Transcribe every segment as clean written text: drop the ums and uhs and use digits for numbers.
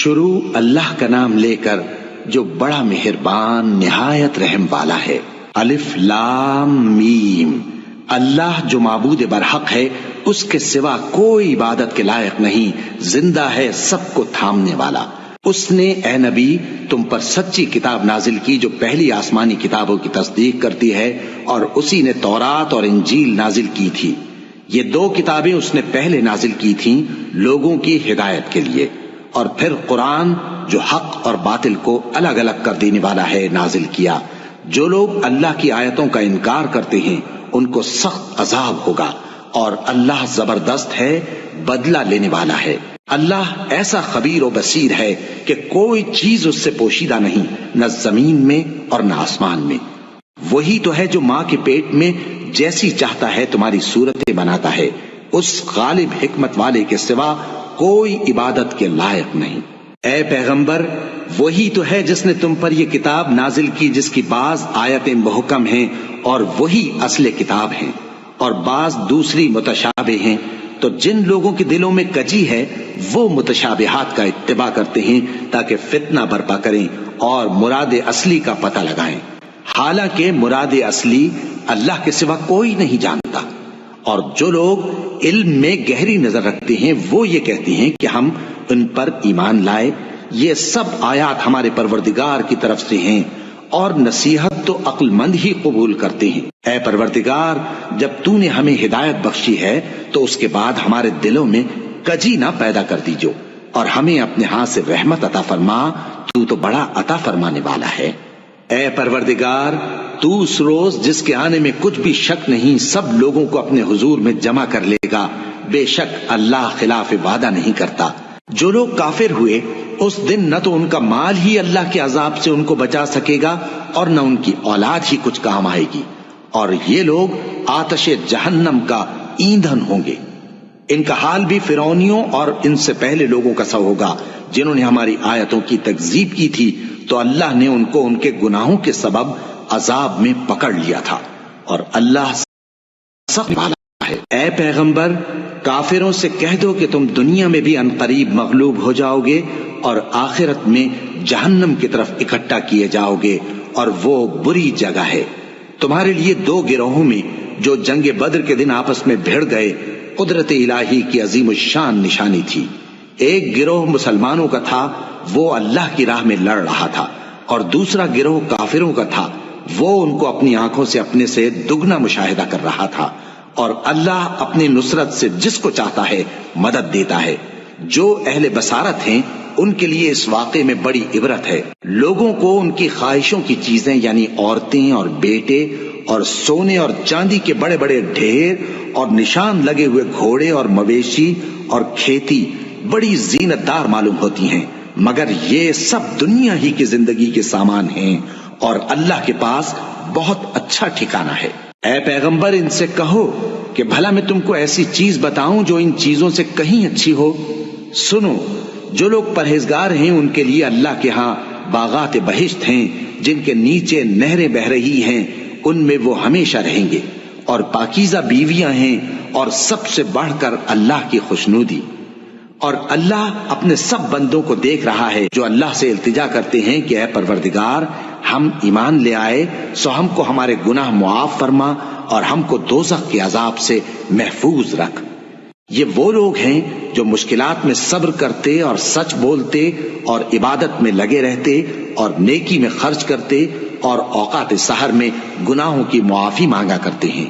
شروع اللہ کا نام لے کر جو بڑا مہربان نہایت رحم والا ہے۔ الف لام میم۔ اللہ جو معبود برحق ہے، اس کے سوا کوئی عبادت کے لائق نہیں، زندہ ہے، سب کو تھامنے والا۔ اس نے اے نبی تم پر سچی کتاب نازل کی جو پہلی آسمانی کتابوں کی تصدیق کرتی ہے، اور اسی نے تورات اور انجیل نازل کی تھی۔ یہ دو کتابیں اس نے پہلے نازل کی تھیں لوگوں کی ہدایت کے لیے، اور پھر قرآن جو حق اور باطل کو الگ الگ کر دینے والا ہے نازل کیا۔ جو لوگ اللہ کی آیتوں کا انکار کرتے ہیں ان کو سخت عذاب ہوگا، اور اللہ زبردست ہے، بدلہ لینے والا ہے۔ اللہ ایسا خبیر و بصیر ہے کہ کوئی چیز اس سے پوشیدہ نہیں، نہ زمین میں اور نہ آسمان میں۔ وہی تو ہے جو ماں کے پیٹ میں جیسی چاہتا ہے تمہاری صورتیں بناتا ہے، اس غالب حکمت والے کے سوا کوئی عبادت کے لائق نہیں۔ اے پیغمبر، وہی تو ہے جس نے تم پر یہ کتاب نازل کی جس کی بعض آیتیں محکم ہیں اور وہی اصل کتاب ہیں، اور بعض دوسری متشابہ ہیں۔ تو جن لوگوں کے دلوں میں کجی ہے وہ متشابہات کا اتباع کرتے ہیں تاکہ فتنہ برپا کریں اور مراد اصلی کا پتہ لگائیں، حالانکہ مراد اصلی اللہ کے سوا کوئی نہیں جانتا۔ اور جو لوگ علم میں گہری نظر رکھتے ہیں وہ یہ کہتے ہیں کہ ہم ان پر ایمان لائے، یہ سب آیات ہمارے پروردگار کی طرف سے ہیں، اور نصیحت تو عقل مند ہی قبول کرتے ہیں۔ اے پروردگار، جب تو نے ہمیں ہدایت بخشی ہے تو اس کے بعد ہمارے دلوں میں کجی نہ پیدا کر دیجو، اور ہمیں اپنے ہاتھ سے رحمت عطا فرما، تو تو بڑا عطا فرمانے والا ہے۔ اے پروردگار، تو اس روز جس کے آنے میں کچھ بھی شک نہیں سب لوگوں کو اپنے حضور میں جمع کر لے گا، بے شک اللہ خلاف وعدہ نہیں کرتا۔ جو لوگ کافر ہوئے اس دن نہ تو ان کا مال ہی اللہ کے عذاب سے ان کو بچا سکے گا اور نہ ان کی اولاد ہی کچھ کام آئے گی، اور یہ لوگ آتش جہنم کا ایندھن ہوں گے۔ ان کا حال بھی فرعونیوں اور ان سے پہلے لوگوں کا سا ہوگا جنہوں نے ہماری آیتوں کی تکذیب کی تھی، تو اللہ نے ان کو ان کے گناہوں کے سبب عذاب میں پکڑ لیا تھا، اور اللہ سخت والا ہے۔ اے پیغمبر، کافروں سے کہہ دو کہ تم دنیا میں بھی عنقریب مغلوب ہو جاؤ گے اور آخرت میں جہنم کی طرف اکٹھا کیے جاؤ گے، اور وہ بری جگہ ہے۔ تمہارے لیے دو گروہوں میں جو جنگ بدر کے دن آپس میں بھڑ گئے قدرت الہی کی عظیم الشان نشانی تھی۔ ایک گروہ مسلمانوں کا تھا، وہ اللہ کی راہ میں لڑ رہا تھا، اور دوسرا گروہ کافروں کا تھا، وہ ان کو اپنی آنکھوں سے اپنے سے دگنا مشاہدہ کر رہا تھا۔ اور اللہ اپنی نصرت سے جس کو چاہتا ہے مدد دیتا ہے۔ جو اہل بصارت ہیں ان کے لیے اس واقعے میں بڑی عبرت ہے۔ لوگوں کو ان کی خواہشوں کی چیزیں یعنی عورتیں اور بیٹے اور سونے اور چاندی کے بڑے بڑے ڈھیر اور نشان لگے ہوئے گھوڑے اور مویشی اور کھیتی بڑی زینت دار معلوم ہوتی ہیں، مگر یہ سب دنیا ہی کی زندگی کے سامان ہیں، اور اللہ کے پاس بہت اچھا ٹھکانہ ہے۔ اے پیغمبر، ان سے کہو کہ بھلا میں تم کو ایسی چیز بتاؤں جو ان چیزوں سے کہیں اچھی ہو؟ سنو، جو لوگ پرہیزگار ہیں ان کے لیے اللہ کے ہاں باغات بہشت ہیں جن کے نیچے نہریں بہ رہی ہیں، ان میں وہ ہمیشہ رہیں گے، اور پاکیزہ بیویاں ہیں، اور سب سے بڑھ کر اللہ کی خوشنودی۔ اور اللہ اپنے سب بندوں کو دیکھ رہا ہے جو اللہ سے التجا کرتے ہیں کہ اے پروردگار، ہم ایمان لے آئے سو ہم کو ہمارے گناہ معاف فرما اور ہم کو دوزخ کے عذاب سے محفوظ رکھ۔ یہ وہ لوگ ہیں جو مشکلات میں صبر کرتے اور سچ بولتے اور عبادت میں لگے رہتے اور نیکی میں خرچ کرتے اور اوقات سحر میں گناہوں کی معافی مانگا کرتے ہیں۔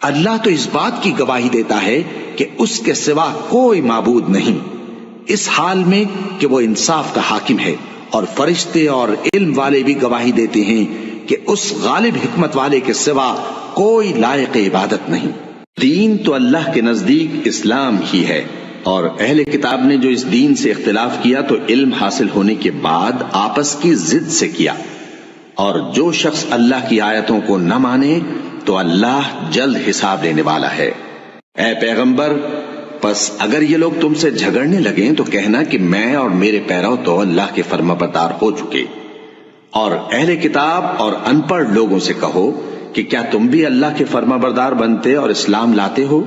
اللہ تو اس بات کی گواہی دیتا ہے کہ اس کے سوا کوئی معبود نہیں، اس حال میں کہ وہ انصاف کا حاکم ہے، اور فرشتے اور علم والے بھی گواہی دیتے ہیں کہ اس غالب حکمت والے کے سوا کوئی لائق عبادت نہیں۔ دین تو اللہ کے نزدیک اسلام ہی ہے، اور اہل کتاب نے جو اس دین سے اختلاف کیا تو علم حاصل ہونے کے بعد آپس کی ضد سے کیا، اور جو شخص اللہ کی آیتوں کو نہ مانے تو اللہ جلد حساب لینے والا ہے۔ اے پیغمبر، پس اگر یہ لوگ تم سے جھگڑنے لگیں تو کہنا کہ میں اور میرے پیرو تو اللہ کے فرمانبردار ہو چکے، اور اہل کتاب اور ان پڑھ لوگوں سے کہو کہ کیا تم بھی اللہ کے فرمانبردار بنتے اور اسلام لاتے ہو؟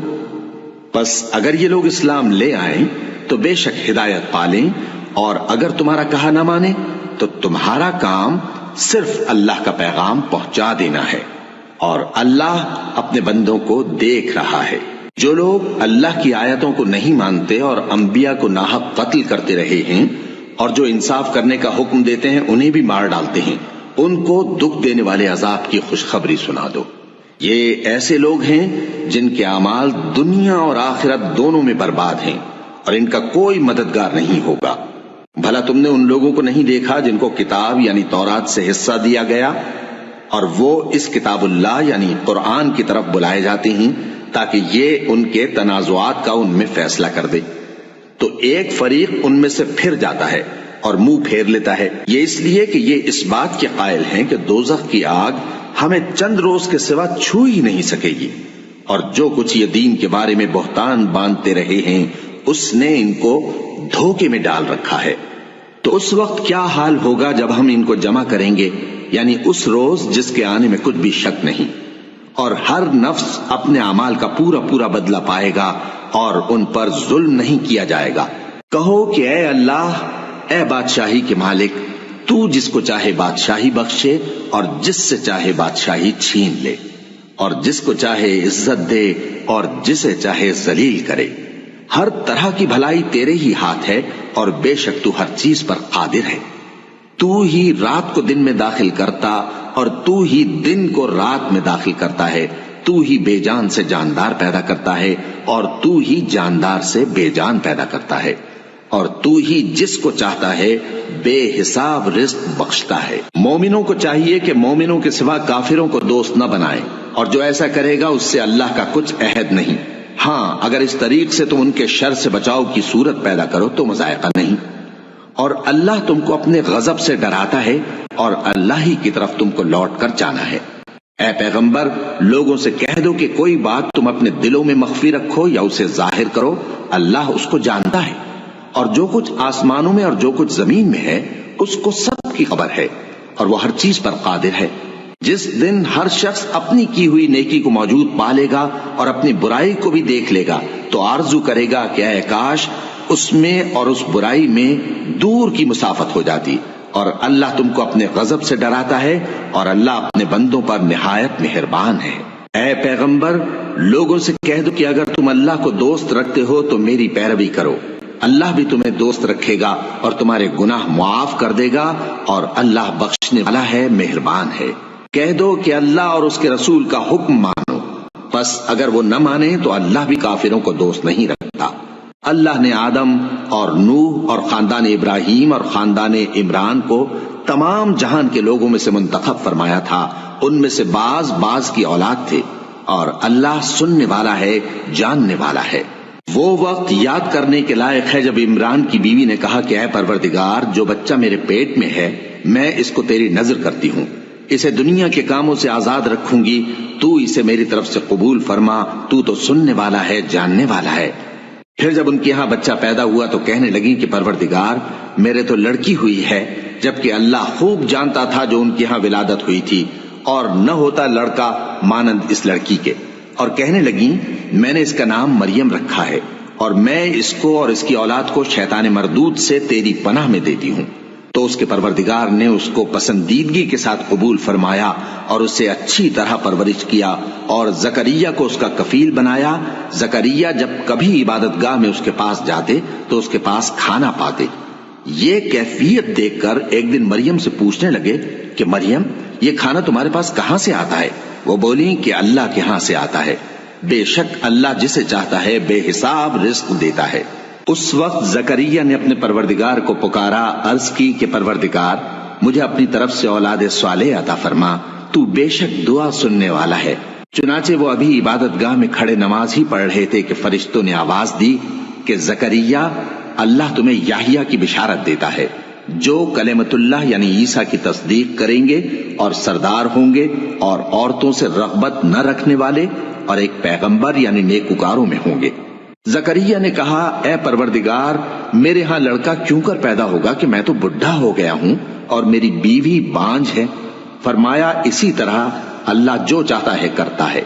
پس اگر یہ لوگ اسلام لے آئیں تو بے شک ہدایت پالیں، اور اگر تمہارا کہا نہ مانے تو تمہارا کام صرف اللہ کا پیغام پہنچا دینا ہے، اور اللہ اپنے بندوں کو دیکھ رہا ہے۔ جو لوگ اللہ کی آیتوں کو نہیں مانتے اور انبیاء کو ناحق قتل کرتے رہے ہیں اور جو انصاف کرنے کا حکم دیتے ہیں انہیں بھی مار ڈالتے ہیں، ان کو دکھ دینے والے عذاب کی خوشخبری سنا دو۔ یہ ایسے لوگ ہیں جن کے اعمال دنیا اور آخرت دونوں میں برباد ہیں، اور ان کا کوئی مددگار نہیں ہوگا۔ بھلا تم نے ان لوگوں کو نہیں دیکھا جن کو کتاب یعنی تورات سے حصہ دیا گیا، اور وہ اس کتاب اللہ یعنی قرآن کی طرف بلائے جاتے ہیں تاکہ یہ ان کے تنازعات کا ان میں فیصلہ کر دے، تو ایک فریق ان میں سے پھر جاتا ہے اور منہ پھیر لیتا ہے، یہ اس لیے کہ یہ اس بات کے قائل ہیں کہ دوزخ کی آگ ہمیں چند روز کے سوا چھو ہی نہیں سکے گی، اور جو کچھ یہ دین کے بارے میں بہتان باندھتے رہے ہیں اس نے ان کو دھوکے میں ڈال رکھا ہے۔ تو اس وقت کیا حال ہوگا جب ہم ان کو جمع کریں گے، یعنی اس روز جس کے آنے میں کچھ بھی شک نہیں، اور ہر نفس اپنے اعمال کا پورا پورا بدلہ پائے گا اور ان پر ظلم نہیں کیا جائے گا۔ کہو کہ اے اللہ، اے بادشاہی کے مالک، تو جس کو چاہے بادشاہی بخشے اور جس سے چاہے بادشاہی چھین لے، اور جس کو چاہے عزت دے اور جسے چاہے ذلیل کرے۔ ہر طرح کی بھلائی تیرے ہی ہاتھ ہے، اور بے شک تو ہر چیز پر قادر ہے۔ تو ہی رات کو دن میں داخل کرتا اور تو ہی دن کو رات میں داخل کرتا ہے، تو ہی بے جان سے جاندار پیدا کرتا ہے اور تو ہی جاندار سے بے جان پیدا کرتا ہے، اور تو ہی جس کو چاہتا ہے بے حساب رزق بخشتا ہے۔ مومنوں کو چاہیے کہ مومنوں کے سوا کافروں کو دوست نہ بنائیں، اور جو ایسا کرے گا اس سے اللہ کا کچھ عہد نہیں۔ ہاں، اگر اس طریق سے تم ان کے شر سے بچاؤ کی صورت پیدا کرو تو مذائقہ نہیں، اور اللہ تم کو اپنے غضب سے ڈراتا ہے اور اللہ ہی کی طرف تم کو لوٹ کر جانا ہے۔ اے پیغمبر، لوگوں سے کہہ دو کہ کوئی بات تم اپنے دلوں میں مخفی رکھو یا اسے ظاہر کرو، اللہ اس کو جانتا ہے، اور جو کچھ آسمانوں میں اور جو کچھ زمین میں ہے اس کو سب کی خبر ہے، اور وہ ہر چیز پر قادر ہے۔ جس دن ہر شخص اپنی کی ہوئی نیکی کو موجود پا لے گا اور اپنی برائی کو بھی دیکھ لے گا تو آرزو کرے گا کہ اے کاش اس میں اور اس برائی میں دور کی مسافت ہو جاتی، اور اللہ تم کو اپنے غضب سے ڈراتا ہے، اور اللہ اپنے بندوں پر نہایت مہربان ہے۔ اے پیغمبر، لوگوں سے کہہ دو کہ اگر تم اللہ کو دوست رکھتے ہو تو میری پیروی کرو، اللہ بھی تمہیں دوست رکھے گا اور تمہارے گناہ معاف کر دے گا، اور اللہ بخشنے والا ہے، مہربان ہے۔ کہہ دو کہ اللہ اور اس کے رسول کا حکم مانو، پس اگر وہ نہ مانے تو اللہ بھی کافروں کو دوست نہیں رکھتا۔ اللہ نے آدم اور نوح اور خاندان ابراہیم اور خاندان عمران کو تمام جہان کے لوگوں میں سے منتخب فرمایا تھا، ان میں سے بعض کی اولاد تھے، اور اللہ سننے والا ہے، جاننے والا ہے۔ وہ وقت یاد کرنے کے لائق ہے جب عمران کی بیوی نے کہا کہ اے پروردگار، جو بچہ میرے پیٹ میں ہے میں اس کو تیری نظر کرتی ہوں، اسے دنیا کے کاموں سے آزاد رکھوں گی، تو اسے میری طرف سے قبول فرما، تو سننے والا ہے، جاننے والا ہے۔ پھر جب ان کے یہاں بچہ پیدا ہوا تو کہنے لگی کہ پروردگار، میرے تو لڑکی ہوئی ہے، جبکہ اللہ خوب جانتا تھا جو ان کے یہاں ولادت ہوئی تھی، اور نہ ہوتا لڑکا مانند اس لڑکی کے۔ اور کہنے لگی میں نے اس کا نام مریم رکھا ہے، اور میں اس کو اور اس کی اولاد کو شیطان مردود سے تیری پناہ میں دیتی ہوں۔ تو اس کے پروردگار نے اس کو پسندیدگی کے ساتھ قبول فرمایا اور اسے اچھی طرح پرورش کیا، اور زکریا کو اس کا کفیل بنایا۔ زکریا جب کبھی عبادت گاہ میں اس کے پاس جاتے تو اس کے پاس کھانا پاتے۔ یہ کیفیت دیکھ کر ایک دن مریم سے پوچھنے لگے کہ مریم، یہ کھانا تمہارے پاس کہاں سے آتا ہے؟ وہ بولی کہ اللہ کے ہاں سے آتا ہے، بے شک اللہ جسے چاہتا ہے بے حساب رزق دیتا ہے۔ اس وقت زکریا نے اپنے پروردگار کو پکارا، عرض کی کہ پروردگار، مجھے اپنی طرف سے اولاد صالح عطا فرما، تو بے شک دعا سننے والا ہے۔ چنانچہ وہ ابھی عبادت گاہ میں کھڑے نماز ہی پڑھ رہے تھے کہ فرشتوں نے آواز دی کہ زکریا، اللہ تمہیں یحییٰ کی بشارت دیتا ہے، جو کلمۃ اللہ یعنی عیسیٰ کی تصدیق کریں گے اور سردار ہوں گے اور عورتوں سے رغبت نہ رکھنے والے اور ایک پیغمبر یعنی نیکوکاروں میں ہوں گے۔ زکریا نے کہا، اے پروردگار، میرے ہاں لڑکا کیوں کر پیدا ہوگا کہ میں تو بڈھا ہو گیا ہوں اور میری بیوی بانجھ ہے۔ فرمایا، اسی طرح اللہ جو چاہتا ہے کرتا ہے۔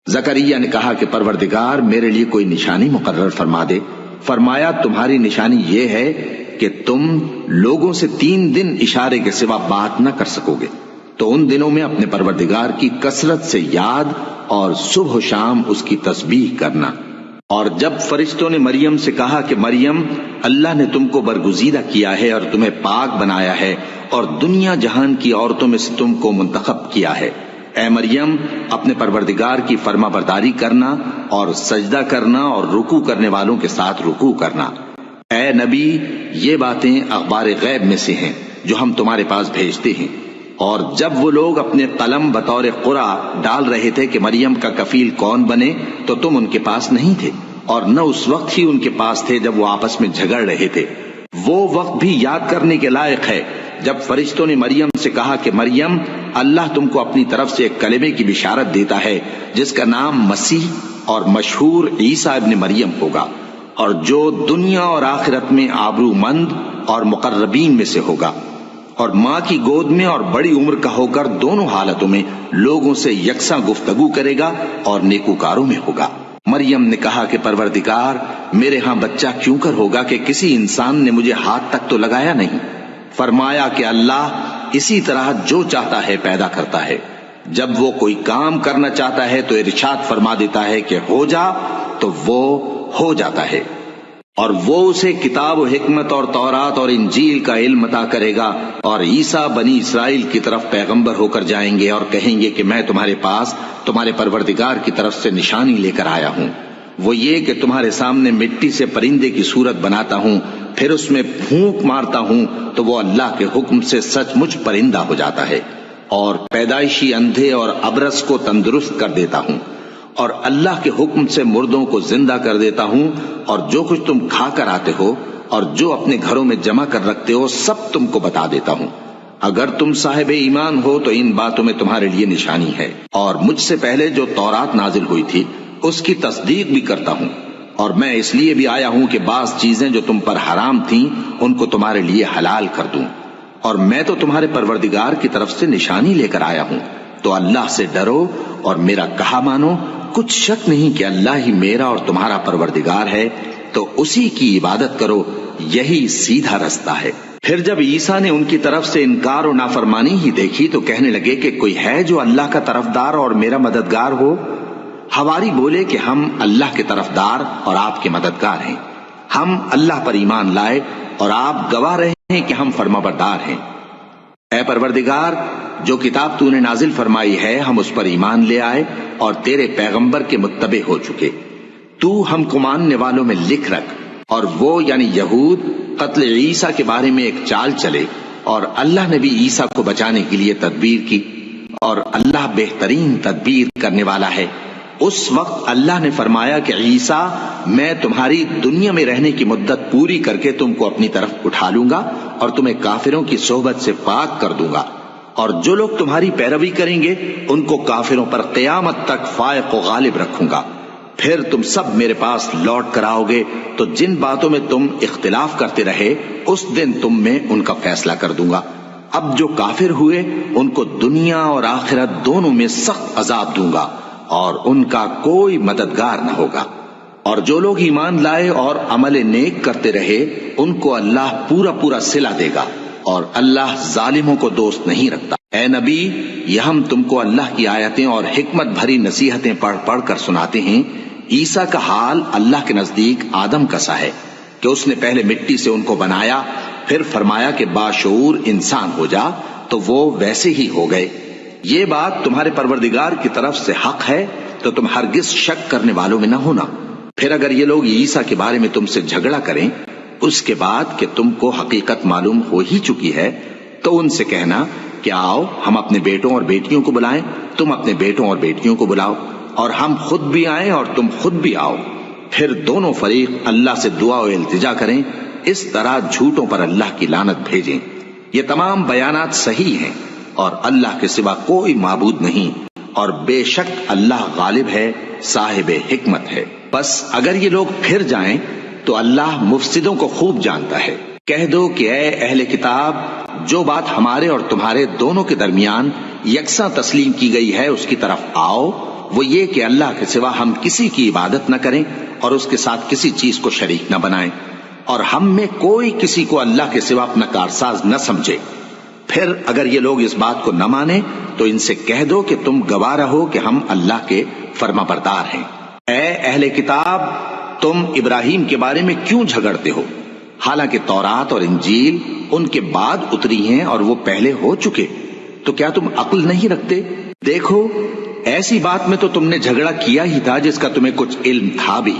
زکریا نے کہا کہ پروردگار، میرے لیے کوئی نشانی مقرر فرما دے۔ فرمایا، تمہاری نشانی یہ ہے کہ تم لوگوں سے 3 دن اشارے کے سوا بات نہ کر سکو گے، تو ان دنوں میں اپنے پروردگار کی کثرت سے یاد اور صبح و شام اس کی تسبیح کرنا۔ اور جب فرشتوں نے مریم سے کہا کہ مریم، اللہ نے تم کو برگزیدہ کیا ہے اور تمہیں پاک بنایا ہے اور دنیا جہان کی عورتوں میں سے تم کو منتخب کیا ہے، اے مریم اپنے پروردگار کی فرما برداری کرنا اور سجدہ کرنا اور رکوع کرنے والوں کے ساتھ رکوع کرنا۔ اے نبی، یہ باتیں اخبار غیب میں سے ہیں جو ہم تمہارے پاس بھیجتے ہیں۔ اور جب وہ لوگ اپنے قلم بطور قرعہ ڈال رہے تھے کہ مریم کا کفیل کون بنے، تو تم ان کے پاس نہیں تھے، اور نہ اس وقت ہی ان کے پاس تھے جب وہ آپس میں جھگڑ رہے تھے۔ وہ وقت بھی یاد کرنے کے لائق ہے جب فرشتوں نے مریم سے کہا کہ مریم، اللہ تم کو اپنی طرف سے ایک کلمے کی بشارت دیتا ہے جس کا نام مسیح اور مشہور عیسیٰ ابن مریم ہوگا، اور جو دنیا اور آخرت میں آبرو مند اور مقربین میں سے ہوگا، اور ماں کی گود میں اور بڑی عمر کا ہو کر دونوں حالتوں میں لوگوں سے یکساں گفتگو کرے گا اور نیکوکاروں میں ہوگا۔ مریم نے کہا کہ پروردگار، میرے ہاں بچہ کیوں کر ہوگا کہ کسی انسان نے مجھے ہاتھ تک تو لگایا نہیں۔ فرمایا کہ اللہ اسی طرح جو چاہتا ہے پیدا کرتا ہے، جب وہ کوئی کام کرنا چاہتا ہے تو ارشاد فرما دیتا ہے کہ ہو جا، تو وہ ہو جاتا ہے۔ اور وہ اسے کتاب و حکمت اور تورات اور انجیل کا علم عطا کرے گا، اور عیسیٰ بنی اسرائیل کی طرف پیغمبر ہو کر جائیں گے اور کہیں گے کہ میں تمہارے پاس تمہارے پروردگار کی طرف سے نشانی لے کر آیا ہوں، وہ یہ کہ تمہارے سامنے مٹی سے پرندے کی صورت بناتا ہوں، پھر اس میں پھونک مارتا ہوں تو وہ اللہ کے حکم سے سچ مچ پرندہ ہو جاتا ہے، اور پیدائشی اندھے اور ابرص کو تندرست کر دیتا ہوں، اور اللہ کے حکم سے مردوں کو زندہ کر دیتا ہوں، اور جو کچھ تم کھا کر آتے ہو اور جو اپنے گھروں میں جمع کر رکھتے ہو سب تم کو بتا دیتا ہوں۔ اگر تم صاحب ایمان ہو تو ان باتوں میں تمہارے لیے نشانی ہے، اور مجھ سے پہلے جو تورات نازل ہوئی تھی اس کی تصدیق بھی کرتا ہوں، اور میں اس لیے بھی آیا ہوں کہ بعض چیزیں جو تم پر حرام تھیں ان کو تمہارے لیے حلال کر دوں، اور میں تو تمہارے پروردگار کی طرف سے نشانی لے کر آیا ہوں، تو اللہ سے ڈرو اور میرا کہا مانو۔ کچھ شک نہیں کہ اللہ ہی میرا اور تمہارا پروردگار ہے، تو اسی کی عبادت کرو، یہی سیدھا رستہ ہے۔ پھر جب عیسیٰ نے ان کی طرف سے انکار و نافرمانی ہی دیکھی تو کہنے لگے کہ کوئی ہے جو اللہ کا طرفدار اور میرا مددگار ہو؟ حواری بولے کہ ہم اللہ کے طرفدار اور آپ کے مددگار ہیں، ہم اللہ پر ایمان لائے اور آپ گواہ رہے ہیں کہ ہم فرمانبردار ہیں۔ اے پروردگار، جو کتاب تو نے نازل فرمائی ہے ہم اس پر ایمان لے آئے اور تیرے پیغمبر کے متبع ہو چکے، تو ہم کو ماننے والوں میں لکھ رکھ۔ اور وہ یعنی یہود قتل عیسیٰ کے بارے میں ایک چال چلے، اور اللہ نے بھی عیسیٰ کو بچانے کے لیے تدبیر کی، اور اللہ بہترین تدبیر کرنے والا ہے۔ اس وقت اللہ نے فرمایا کہ عیسیٰ، میں تمہاری دنیا میں رہنے کی مدت پوری کر کے تم کو اپنی طرف اٹھا لوں گا اور تمہیں کافروں کی صحبت سے پاک کر دوں گا، اور جو لوگ تمہاری پیروی کریں گے ان کو کافروں پر قیامت تک فائق و غالب رکھوں گا۔ پھر تم سب میرے پاس لوٹ کر آؤ گے تو جن باتوں میں تم اختلاف کرتے رہے اس دن تم میں ان کا فیصلہ کر دوں گا۔ اب جو کافر ہوئے ان کو دنیا اور آخرت دونوں میں سخت عذاب دوں گا، اور ان کا کوئی مددگار نہ ہوگا۔ اور جو لوگ ایمان لائے اور عمل نیک کرتے رہے ان کو اللہ پورا پورا صلہ دے گا، اور اللہ ظالموں کو دوست نہیں رکھتا۔ اے نبی، یہ ہم تم کو اللہ کی آیتیں اور حکمت بھری نصیحتیں پڑھ پڑھ کر سناتے ہیں۔ عیسیٰ کا حال اللہ کے نزدیک آدم کا سا ہے کہ اس نے پہلے مٹی سے ان کو بنایا، پھر فرمایا کہ باشعور انسان ہو جا، تو وہ ویسے ہی ہو گئے۔ یہ بات تمہارے پروردگار کی طرف سے حق ہے، تو تم ہرگز شک کرنے والوں میں نہ ہونا۔ پھر اگر یہ لوگ عیسیٰ کے بارے میں تم سے جھگڑا کریں اس کے بعد کہ تم کو حقیقت معلوم ہو ہی چکی ہے، تو ان سے کہنا کہ آؤ ہم اپنے بیٹوں اور بیٹیوں کو بلائیں، تم اپنے بیٹوں اور بیٹیوں کو بلاؤ، اور ہم خود بھی آئیں اور تم خود بھی آؤ، پھر دونوں فریق اللہ سے دعا و التجا کریں، اس طرح جھوٹوں پر اللہ کی لعنت بھیجیں۔ یہ تمام بیانات صحیح ہیں، اور اللہ کے سوا کوئی معبود نہیں، اور بے شک اللہ غالب ہے، صاحب حکمت ہے۔ بس اگر یہ لوگ پھر جائیں تو اللہ مفسدوں کو خوب جانتا ہے۔ کہہ دو کہ اے اہل کتاب، جو بات ہمارے اور تمہارے دونوں کے درمیان یکساں تسلیم کی گئی ہے اس کی طرف آؤ، وہ یہ کہ اللہ کے سوا ہم کسی کی عبادت نہ کریں اور اس کے ساتھ کسی چیز کو شریک نہ بنائیں۔ اور ہم میں کوئی کسی کو اللہ کے سوا اپنا کارساز نہ سمجھے۔ پھر اگر یہ لوگ اس بات کو نہ مانے تو ان سے کہہ دو کہ تم گواہ رہو کہ ہم اللہ کے فرما بردار ہیں۔ اے اہل کتاب، تم ابراہیم کے بارے میں کیوں جھگڑتے ہو؟ حالانکہ تورات اور انجیل ان کے بعد اتری ہیں اور وہ پہلے ہو چکے، تو کیا تم عقل نہیں رکھتے؟ دیکھو، ایسی بات میں تو تم نے جھگڑا کیا ہی تھا جس کا تمہیں کچھ علم تھا بھی،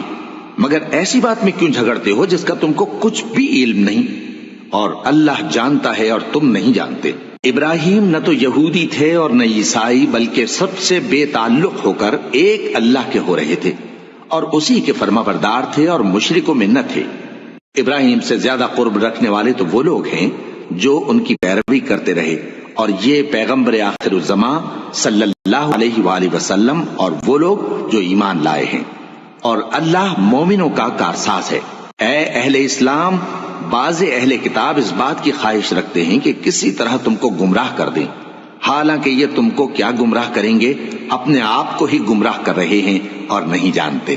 مگر ایسی بات میں کیوں جھگڑتے ہو جس کا تم کو کچھ بھی علم نہیں؟ اور اللہ جانتا ہے اور تم نہیں جانتے۔ ابراہیم نہ تو یہودی تھے اور نہ عیسائی، بلکہ سب سے بے تعلق ہو کر ایک اللہ کے ہو رہے تھے اور اسی کے فرما بردار تھے اور مشرکوں میں نہ تھے۔ ابراہیم سے زیادہ قرب رکھنے والے تو وہ لوگ ہیں جو ان کی پیروی کرتے رہے، اور یہ پیغمبر آخر الزماں صلی اللہ علیہ وآلہ وسلم اور وہ لوگ جو ایمان لائے ہیں، اور اللہ مومنوں کا کارساز ہے۔ اے اہل اسلام، بعض اہل کتاب اس بات کی خواہش رکھتے ہیں کہ کسی طرح تم کو گمراہ کر دیں، حالانکہ یہ تم کو کیا گمراہ کریں گے، اپنے آپ کو ہی گمراہ کر رہے ہیں اور نہیں جانتے۔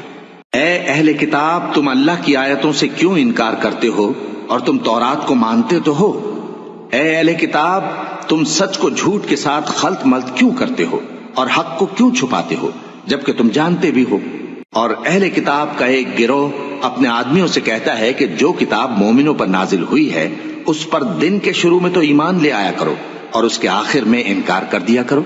اے اہل کتاب، تم اللہ کی آیتوں سے کیوں انکار کرتے ہو اور تم تورات کو مانتے تو ہو؟ اے اہل کتاب، تم سچ کو جھوٹ کے ساتھ خلط ملط کیوں کرتے ہو اور حق کو کیوں چھپاتے ہو جبکہ تم جانتے بھی ہو؟ اور اہل کتاب کا ایک گروہ اپنے آدمیوں سے کہتا ہے کہ جو کتاب مومنوں پر نازل ہوئی ہے اس پر دن کے شروع میں تو ایمان لے آیا کرو اور اس کے آخر میں انکار کر دیا کرو،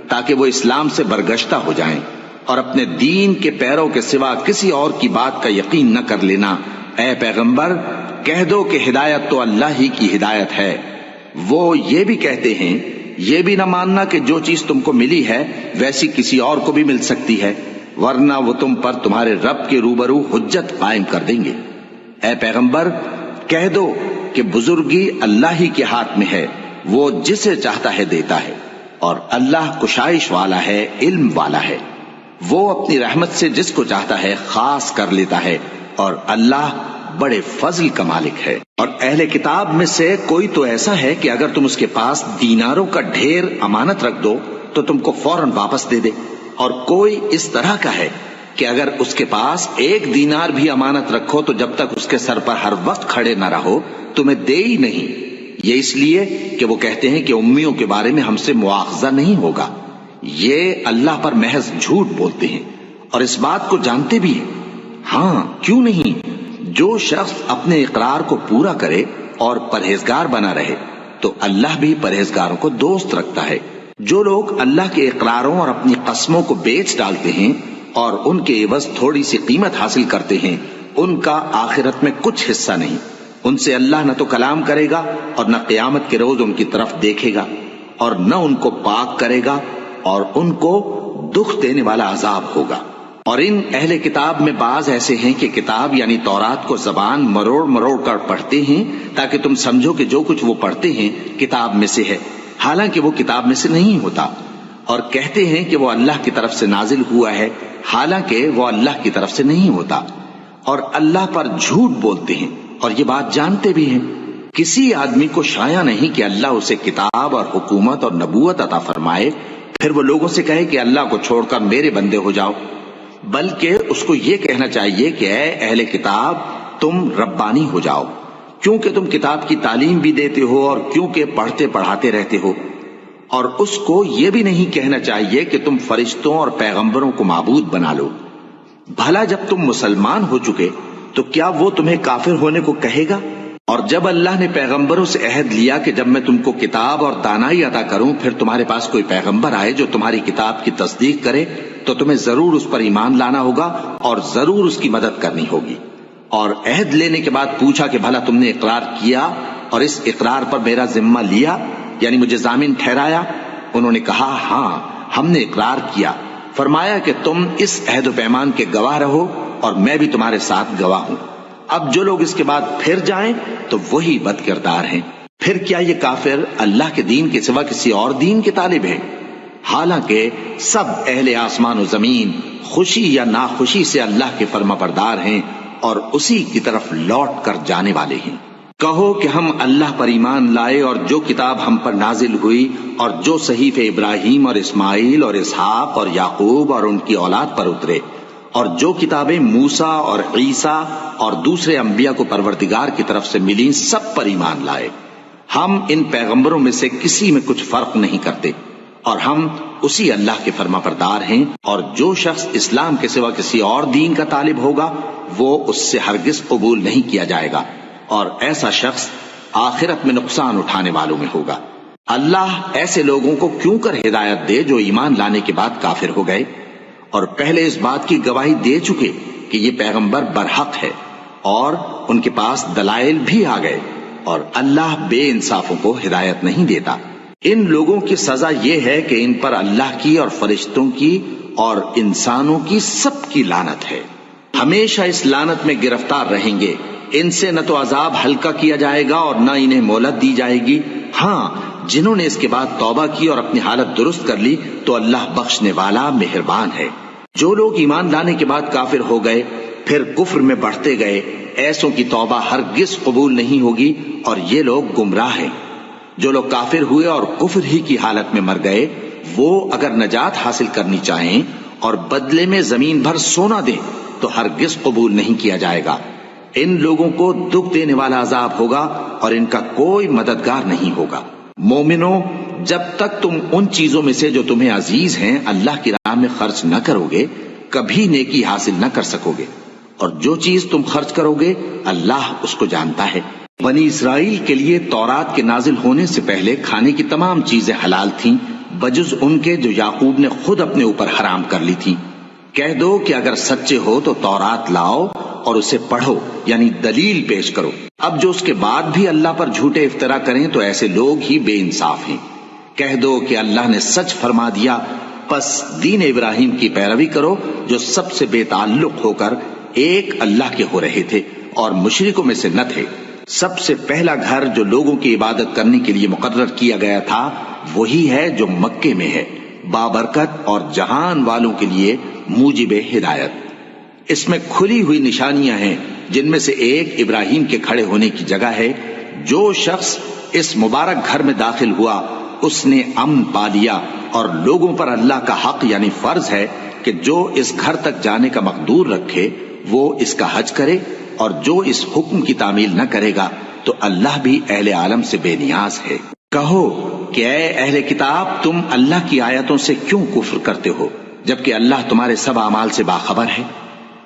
تاکہ وہ اسلام سے برگشتہ ہو جائیں، اور اپنے دین کے پیروں کے سوا کسی اور کی بات کا یقین نہ کر لینا۔ اے پیغمبر، کہہ دو کہ ہدایت تو اللہ ہی کی ہدایت ہے۔ وہ یہ بھی کہتے ہیں، یہ بھی نہ ماننا کہ جو چیز تم کو ملی ہے ویسی کسی اور کو بھی مل سکتی ہے، ورنہ وہ تم پر تمہارے رب کے روبرو حجت قائم کر دیں گے۔ اے پیغمبر، کہہ دو کہ بزرگی اللہ ہی کے ہاتھ میں ہے، وہ جسے چاہتا ہے دیتا ہے، اور اللہ کشائش والا ہے، علم والا ہے۔ وہ اپنی رحمت سے جس کو چاہتا ہے خاص کر لیتا ہے، اور اللہ بڑے فضل کا مالک ہے۔ اور اہل کتاب میں سے کوئی تو ایسا ہے کہ اگر تم اس کے پاس دیناروں کا ڈھیر امانت رکھ دو تو تم کو فوراً واپس دے دے، اور کوئی اس طرح کا ہے کہ اگر اس کے پاس 1 دینار بھی امانت رکھو تو جب تک اس کے سر پر ہر وقت کھڑے نہ رہو تمہیں دے ہی نہیں۔ یہ اس لیے کہ وہ کہتے ہیں کہ امیوں کے بارے میں ہم سے مواخذہ نہیں ہوگا۔ یہ اللہ پر محض جھوٹ بولتے ہیں اور اس بات کو جانتے بھی ہیں۔ ہاں، کیوں نہیں؟ جو شخص اپنے اقرار کو پورا کرے اور پرہیزگار بنا رہے تو اللہ بھی پرہیزگاروں کو دوست رکھتا ہے۔ جو لوگ اللہ کے اقراروں اور اپنی قسموں کو بیچ ڈالتے ہیں اور ان کے عوض تھوڑی سی قیمت حاصل کرتے ہیں، ان کا آخرت میں کچھ حصہ نہیں۔ ان سے اللہ نہ تو کلام کرے گا اور نہ قیامت کے روز ان کی طرف دیکھے گا، اور نہ ان کو پاک کرے گا، اور ان کو دکھ دینے والا عذاب ہوگا۔ اور ان اہل کتاب میں بعض ایسے ہیں کہ کتاب یعنی تورات کو زبان مروڑ مروڑ کر پڑھتے ہیں تاکہ تم سمجھو کہ جو کچھ وہ پڑھتے ہیں کتاب میں سے ہے، حالانکہ وہ کتاب میں سے نہیں ہوتا، اور کہتے ہیں کہ وہ اللہ کی طرف سے نازل ہوا ہے، حالانکہ وہ اللہ کی طرف سے نہیں ہوتا، اور اللہ پر جھوٹ بولتے ہیں اور یہ بات جانتے بھی ہیں۔ کسی آدمی کو شایع نہیں کہ اللہ اسے کتاب اور حکومت اور نبوت عطا فرمائے پھر وہ لوگوں سے کہے کہ اللہ کو چھوڑ کر میرے بندے ہو جاؤ، بلکہ اس کو یہ کہنا چاہیے کہ اے اہل کتاب، تم ربانی ہو جاؤ، کیونکہ تم کتاب کی تعلیم بھی دیتے ہو اور کیونکہ پڑھتے پڑھاتے رہتے ہو۔ اور اس کو یہ بھی نہیں کہنا چاہیے کہ تم فرشتوں اور پیغمبروں کو معبود بنا لو۔ بھلا جب تم مسلمان ہو چکے تو کیا وہ تمہیں کافر ہونے کو کہے گا؟ اور جب اللہ نے پیغمبروں سے عہد لیا کہ جب میں تم کو کتاب اور دانائی عطا کروں پھر تمہارے پاس کوئی پیغمبر آئے جو تمہاری کتاب کی تصدیق کرے تو تمہیں ضرور اس پر ایمان لانا ہوگا اور ضرور اس کی مدد کرنی ہوگی۔ اور عہد لینے کے بعد پوچھا کہ بھلا تم نے اقرار کیا اور اس اقرار پر میرا ذمہ لیا، یعنی مجھے ضامن ٹھہرایا؟ انہوں نے کہا ہاں، ہم نے اقرار کیا۔ فرمایا کہ تم اس عہد و پیمان کے گواہ رہو اور میں بھی تمہارے ساتھ گواہ ہوں۔ اب جو لوگ اس کے بعد پھر جائیں تو وہی بد کردار ہیں۔ پھر کیا یہ کافر اللہ کے دین کے سوا کسی اور دین کے طالب ہیں؟ حالانکہ سب اہل آسمان و زمین خوشی یا ناخوشی سے اللہ کے فرما بردار ہیں اور اسی کی طرف لوٹ کر جانے والے ہیں۔ کہو کہ ہم اللہ پر ایمان لائے اور جو کتاب ہم پر نازل ہوئی اور جو صحیفے ابراہیم اور اسماعیل اور اسحاق اور یعقوب اور ان کی اولاد پر اترے اور جو کتابیں موسیٰ اور عیسیٰ اور دوسرے انبیاء کو پروردگار کی طرف سے ملیں سب پر ایمان لائے۔ ہم ان پیغمبروں میں سے کسی میں کچھ فرق نہیں کرتے، اور ہم اسی اللہ کے فرما بردار ہیں، اور جو شخص اسلام کے سوا کسی اور دین کا طالب ہوگا وہ اس سے ہرگز قبول نہیں کیا جائے گا، اور ایسا شخص آخرت میں نقصان اٹھانے والوں میں ہوگا۔ اللہ ایسے لوگوں کو کیوں کر ہدایت دے جو ایمان لانے کے بعد کافر ہو گئے اور پہلے اس بات کی گواہی دے چکے کہ یہ پیغمبر برحق ہے، اور ان کے پاس دلائل بھی آ گئے، اور اللہ بے انصافوں کو ہدایت نہیں دیتا۔ ان لوگوں کی سزا یہ ہے کہ ان پر اللہ کی اور فرشتوں کی اور انسانوں کی سب کی لعنت ہے، ہمیشہ اس لعنت میں گرفتار رہیں گے۔ ان سے نہ تو عذاب ہلکا کیا جائے گا اور نہ انہیں مہلت دی جائے گی۔ ہاں، جنہوں نے اس کے بعد توبہ کی اور اپنی حالت درست کر لی تو اللہ بخشنے والا مہربان ہے۔ جو لوگ ایمان لانے کے بعد کافر ہو گئے پھر کفر میں بڑھتے گئے، ایسوں کی توبہ ہرگز قبول نہیں ہوگی، اور یہ لوگ گمراہ ہیں۔ جو لوگ کافر ہوئے اور کفر ہی کی حالت میں مر گئے، وہ اگر نجات حاصل کرنی چاہیں اور بدلے میں زمین بھر سونا دیں تو ہرگز قبول نہیں کیا جائے گا۔ ان لوگوں کو دکھ دینے والا عذاب ہوگا اور ان کا کوئی مددگار نہیں ہوگا۔ مومنو، جب تک تم ان چیزوں میں سے جو تمہیں عزیز ہیں اللہ کی راہ میں خرچ نہ کرو گے کبھی نیکی حاصل نہ کر سکو گے، اور جو چیز تم خرچ کرو گے اللہ اس کو جانتا ہے۔ بنی اسرائیل کے لیے تورات کے نازل ہونے سے پہلے کھانے کی تمام چیزیں حلال تھیں بجز ان کے جو یعقوب نے خود اپنے اوپر حرام کر لی تھیں۔ کہہ دو کہ اگر سچے ہو تو تورات لاؤ اور اسے پڑھو، یعنی دلیل پیش کرو۔ اب جو اس کے بعد بھی اللہ پر جھوٹے افطرا کریں تو ایسے لوگ ہی بے انصاف ہیں۔ کہہ دو کہ اللہ نے سچ فرما دیا، پس دین ابراہیم کی پیروی کرو جو سب سے بے تعلق ہو کر ایک اللہ کے ہو رہے تھے اور مشرکوں میں سے نہ تھے۔ سب سے پہلا گھر جو لوگوں کی عبادت کرنے کے لیے مقرر کیا گیا تھا وہی ہے جو مکے میں ہے، بابرکت اور جہان والوں کے لیے موجب ہدایت۔ اس میں کھلی ہوئی نشانیاں ہیں جن میں سے ایک ابراہیم کے کھڑے ہونے کی جگہ ہے۔ جو شخص اس مبارک گھر میں داخل ہوا اس نے امن پا لیا، اور لوگوں پر اللہ کا حق یعنی فرض ہے کہ جو اس گھر تک جانے کا مقدور رکھے وہ اس کا حج کرے، اور جو اس حکم کی تعمیل نہ کرے گا تو اللہ بھی اہل عالم سے بے نیاز ہے۔ کہو کہ اے اہل کتاب، تم اللہ کی آیتوں سے کیوں کفر کرتے ہو جبکہ اللہ تمہارے سب اعمال سے باخبر ہے؟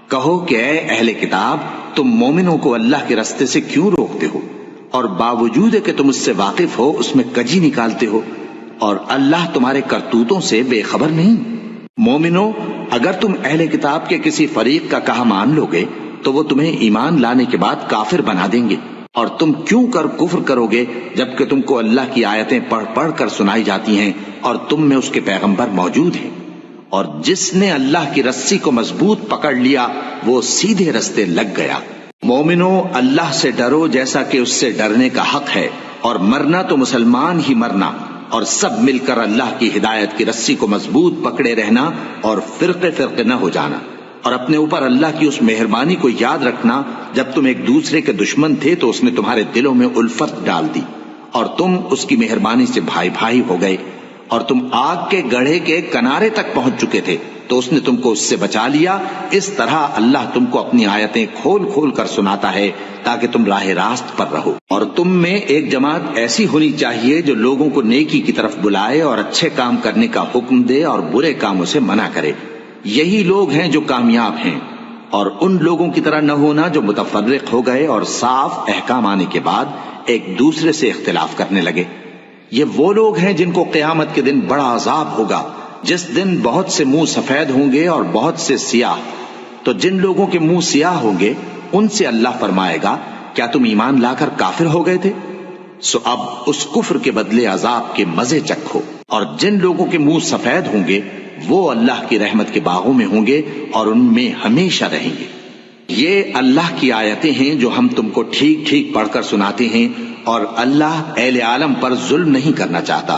کہو کہ اے اہل کتاب، تم مومنوں کو اللہ کے راستے سے کیوں روکتے ہو اور باوجود کہ تم اس سے واقف ہو اس میں کجی نکالتے ہو، اور اللہ تمہارے کرتوتوں سے بے خبر نہیں؟ مومنو، اگر تم اہل کتاب کے کسی فریق کا کہا مان لو گے تو وہ تمہیں ایمان لانے کے بعد کافر بنا دیں گے، اور تم کیوں کر کفر کرو گے جبکہ تم کو اللہ کی آیتیں پڑھ پڑھ کر سنائی جاتی ہیں اور تم میں اس کے پیغمبر موجود ہیں۔ اور جس نے اللہ کی رسی کو مضبوط پکڑ لیا وہ سیدھے رستے لگ گیا۔ مومنو، اللہ سے ڈرو جیسا کہ اس سے ڈرنے کا حق ہے، اور مرنا تو مسلمان ہی مرنا، اور سب مل کر اللہ کی ہدایت کی رسی کو مضبوط پکڑے رہنا اور فرقے فرقے نہ ہو جانا، اور اپنے اوپر اللہ کی اس مہربانی کو یاد رکھنا جب تم ایک دوسرے کے دشمن تھے تو اس نے تمہارے دلوں میں الفت ڈال دی اور تم اس کی مہربانی سے بھائی بھائی ہو گئے، اور تم آگ کے گڑھے کے کنارے تک پہنچ چکے تھے تو اس نے تم کو اس سے بچا لیا۔ اس طرح اللہ تم کو اپنی آیتیں کھول کھول کر سناتا ہے تاکہ تم راہ راست پر رہو۔ اور تم میں ایک جماعت ایسی ہونی چاہیے جو لوگوں کو نیکی کی طرف بلائے اور اچھے کام کرنے کا حکم دے اور برے کاموں سے منع کرے۔ یہی لوگ ہیں جو کامیاب ہیں، اور ان لوگوں کی طرح نہ ہونا جو متفرق ہو گئے اور صاف احکام آنے کے بعد ایک دوسرے سے اختلاف کرنے لگے۔ یہ وہ لوگ ہیں جن کو قیامت کے دن بڑا عذاب ہوگا، جس دن بہت سے منہ سفید ہوں گے اور بہت سے سیاہ۔ تو جن لوگوں کے منہ سیاہ ہوں گے ان سے اللہ فرمائے گا، کیا تم ایمان لا کر کافر ہو گئے تھے؟ سو اب اس کفر کے بدلے عذاب کے مزے چکھو۔ اور جن لوگوں کے منہ سفید ہوں گے وہ اللہ کی رحمت کے باغوں میں ہوں گے اور ان میں ہمیشہ رہیں گے۔ یہ اللہ کی آیتیں ہیں جو ہم تم کو ٹھیک ٹھیک پڑھ کر سناتے ہیں، اور اللہ اہل عالم پر ظلم نہیں کرنا چاہتا،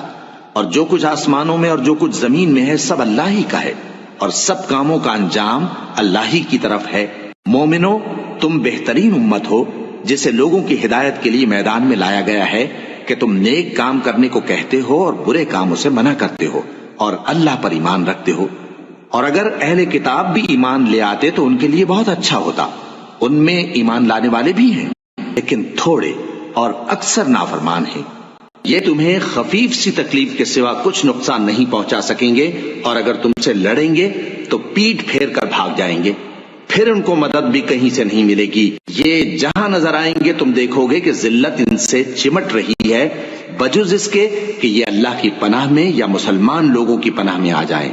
اور جو کچھ آسمانوں میں اور جو کچھ زمین میں ہے سب اللہ ہی کا ہے، اور سب کاموں کا انجام اللہ ہی کی طرف ہے۔ مومنو، تم بہترین امت ہو جسے لوگوں کی ہدایت کے لیے میدان میں لایا گیا ہے کہ تم نیک کام کرنے کو کہتے ہو اور برے کاموں سے منع کرتے ہو اور اللہ پر ایمان رکھتے ہو۔ اور اگر اہل کتاب بھی ایمان لے آتے تو ان کے لیے بہت اچھا ہوتا، ان میں ایمان لانے والے بھی ہیں لیکن تھوڑے اور اکثر نافرمان ہیں۔ یہ تمہیں خفیف سی تکلیف کے سوا کچھ نقصان نہیں پہنچا سکیں گے، اور اگر تم سے لڑیں گے تو پیٹ پھیر کر بھاگ جائیں گے، پھر ان کو مدد بھی کہیں سے نہیں ملے گی۔ یہ جہاں نظر آئیں گے تم دیکھو گے کہ ذلت ان سے چمٹ رہی ہے، بجز اس کے کہ یہ اللہ کی پناہ میں یا مسلمان لوگوں کی پناہ میں آ جائیں،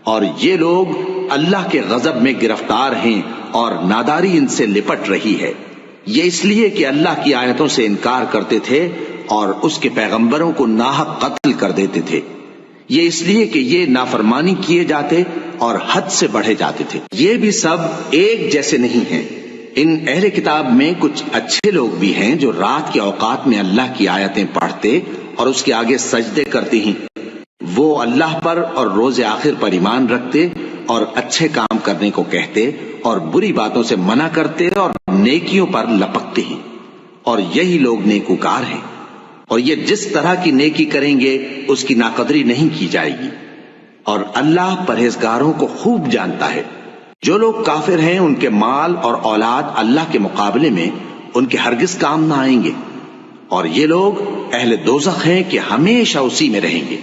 اور یہ لوگ اللہ کے غضب میں گرفتار ہیں اور ناداری ان سے لپٹ رہی ہے۔ یہ اس لیے کہ اللہ کی آیتوں سے انکار کرتے تھے اور اس کے پیغمبروں کو ناحق قتل کر دیتے تھے، یہ اس لیے کہ یہ نافرمانی کیے جاتے اور حد سے بڑھے جاتے تھے۔ یہ بھی سب ایک جیسے نہیں ہیں۔ ان اہل کتاب میں کچھ اچھے لوگ بھی ہیں جو رات کے اوقات میں اللہ کی آیتیں پڑھتے اور اس کے آگے سجدے کرتے ہیں، وہ اللہ پر اور روز آخر پر ایمان رکھتے اور اچھے کام کرنے کو کہتے اور بری باتوں سے منع کرتے اور نیکیوں پر لپکتے ہیں، اور یہی لوگ نیکوکار ہیں۔ اور یہ جس طرح کی نیکی کریں گے اس کی ناقدری نہیں کی جائے گی، اور اللہ پرہیزگاروں کو خوب جانتا ہے۔ جو لوگ کافر ہیں ان کے مال اور اولاد اللہ کے مقابلے میں ان کے ہرگز کام نہ آئیں گے، اور یہ لوگ اہل دوزخ ہیں کہ ہمیشہ اسی میں رہیں گے۔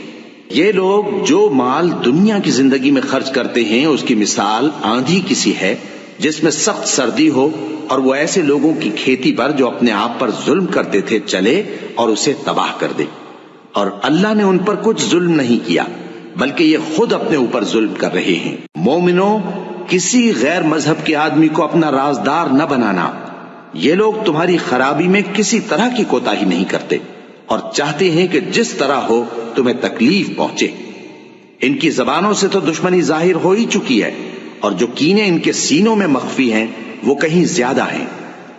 یہ لوگ جو مال دنیا کی زندگی میں خرچ کرتے ہیں اس کی مثال آندھی کسی ہے جس میں سخت سردی ہو، اور وہ ایسے لوگوں کی کھیتی پر جو اپنے آپ پر ظلم کرتے تھے چلے اور اسے تباہ کر دے۔ اور اللہ نے ان پر کچھ ظلم نہیں کیا بلکہ یہ خود اپنے اوپر ظلم کر رہے ہیں۔ مومنوں، کسی غیر مذہب کے آدمی کو اپنا رازدار نہ بنانا۔ یہ لوگ تمہاری خرابی میں کسی طرح کی کوتاہی نہیں کرتے اور چاہتے ہیں کہ جس طرح ہو تمہیں تکلیف پہنچے۔ ان کی زبانوں سے تو دشمنی ظاہر ہو ہی چکی ہے، اور جو کینے ان کے سینوں میں مخفی ہیں وہ کہیں زیادہ ہیں۔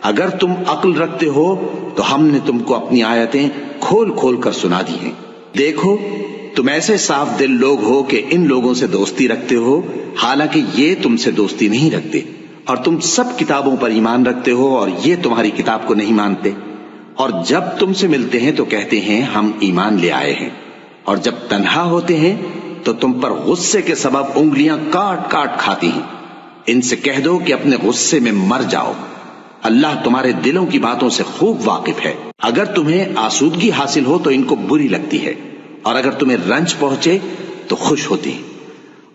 اگر تم عقل رکھتے ہو تو ہم نے تم کو اپنی آیتیں کھول کھول کر سنا دی ہیں۔ دیکھو، تم ایسے صاف دل لوگ ہو کہ ان لوگوں سے دوستی رکھتے ہو، حالانکہ یہ تم سے دوستی نہیں رکھتے، اور تم سب کتابوں پر ایمان رکھتے ہو اور یہ تمہاری کتاب کو نہیں مانتے، اور جب تم سے ملتے ہیں تو کہتے ہیں ہم ایمان لے آئے ہیں، اور جب تنہا ہوتے ہیں تو تم پر غصے کے سبب انگلیاں کاٹ کاٹ کھاتی ہیں۔ ان سے کہہ دو کہ اپنے غصے میں مر جاؤ، اللہ تمہارے دلوں کی باتوں سے خوب واقف ہے۔ اگر تمہیں آسودگی حاصل ہو تو ان کو بری لگتی ہے، اور اگر تمہیں رنج پہنچے تو خوش ہوتی ہیں،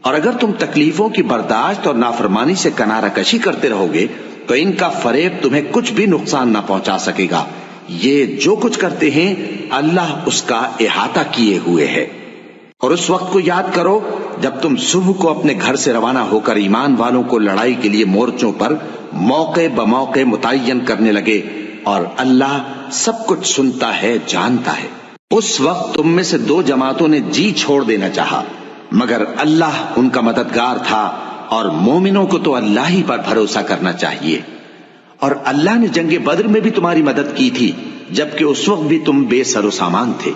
اور اگر تم تکلیفوں کی برداشت اور نافرمانی سے کنارہ کشی کرتے رہو گے تو ان کا فریب تمہیں کچھ بھی نقصان نہ پہنچا سکے گا۔ یہ جو کچھ کرتے ہیں اللہ اس کا احاطہ کیے ہوئے ہے۔ اور اس وقت کو یاد کرو جب تم صبح کو اپنے گھر سے روانہ ہو کر ایمان والوں کو لڑائی کے لیے مورچوں پر موقع بموقع متعین کرنے لگے، اور اللہ سب کچھ سنتا ہے، جانتا ہے۔ اس وقت تم میں سے دو جماعتوں نے جی چھوڑ دینا چاہا، مگر اللہ ان کا مددگار تھا، اور مومنوں کو تو اللہ ہی پر بھروسہ کرنا چاہیے۔ اور اللہ نے جنگ بدر میں بھی تمہاری مدد کی تھی جبکہ اس وقت بھی تم بے سر و سامان تھے،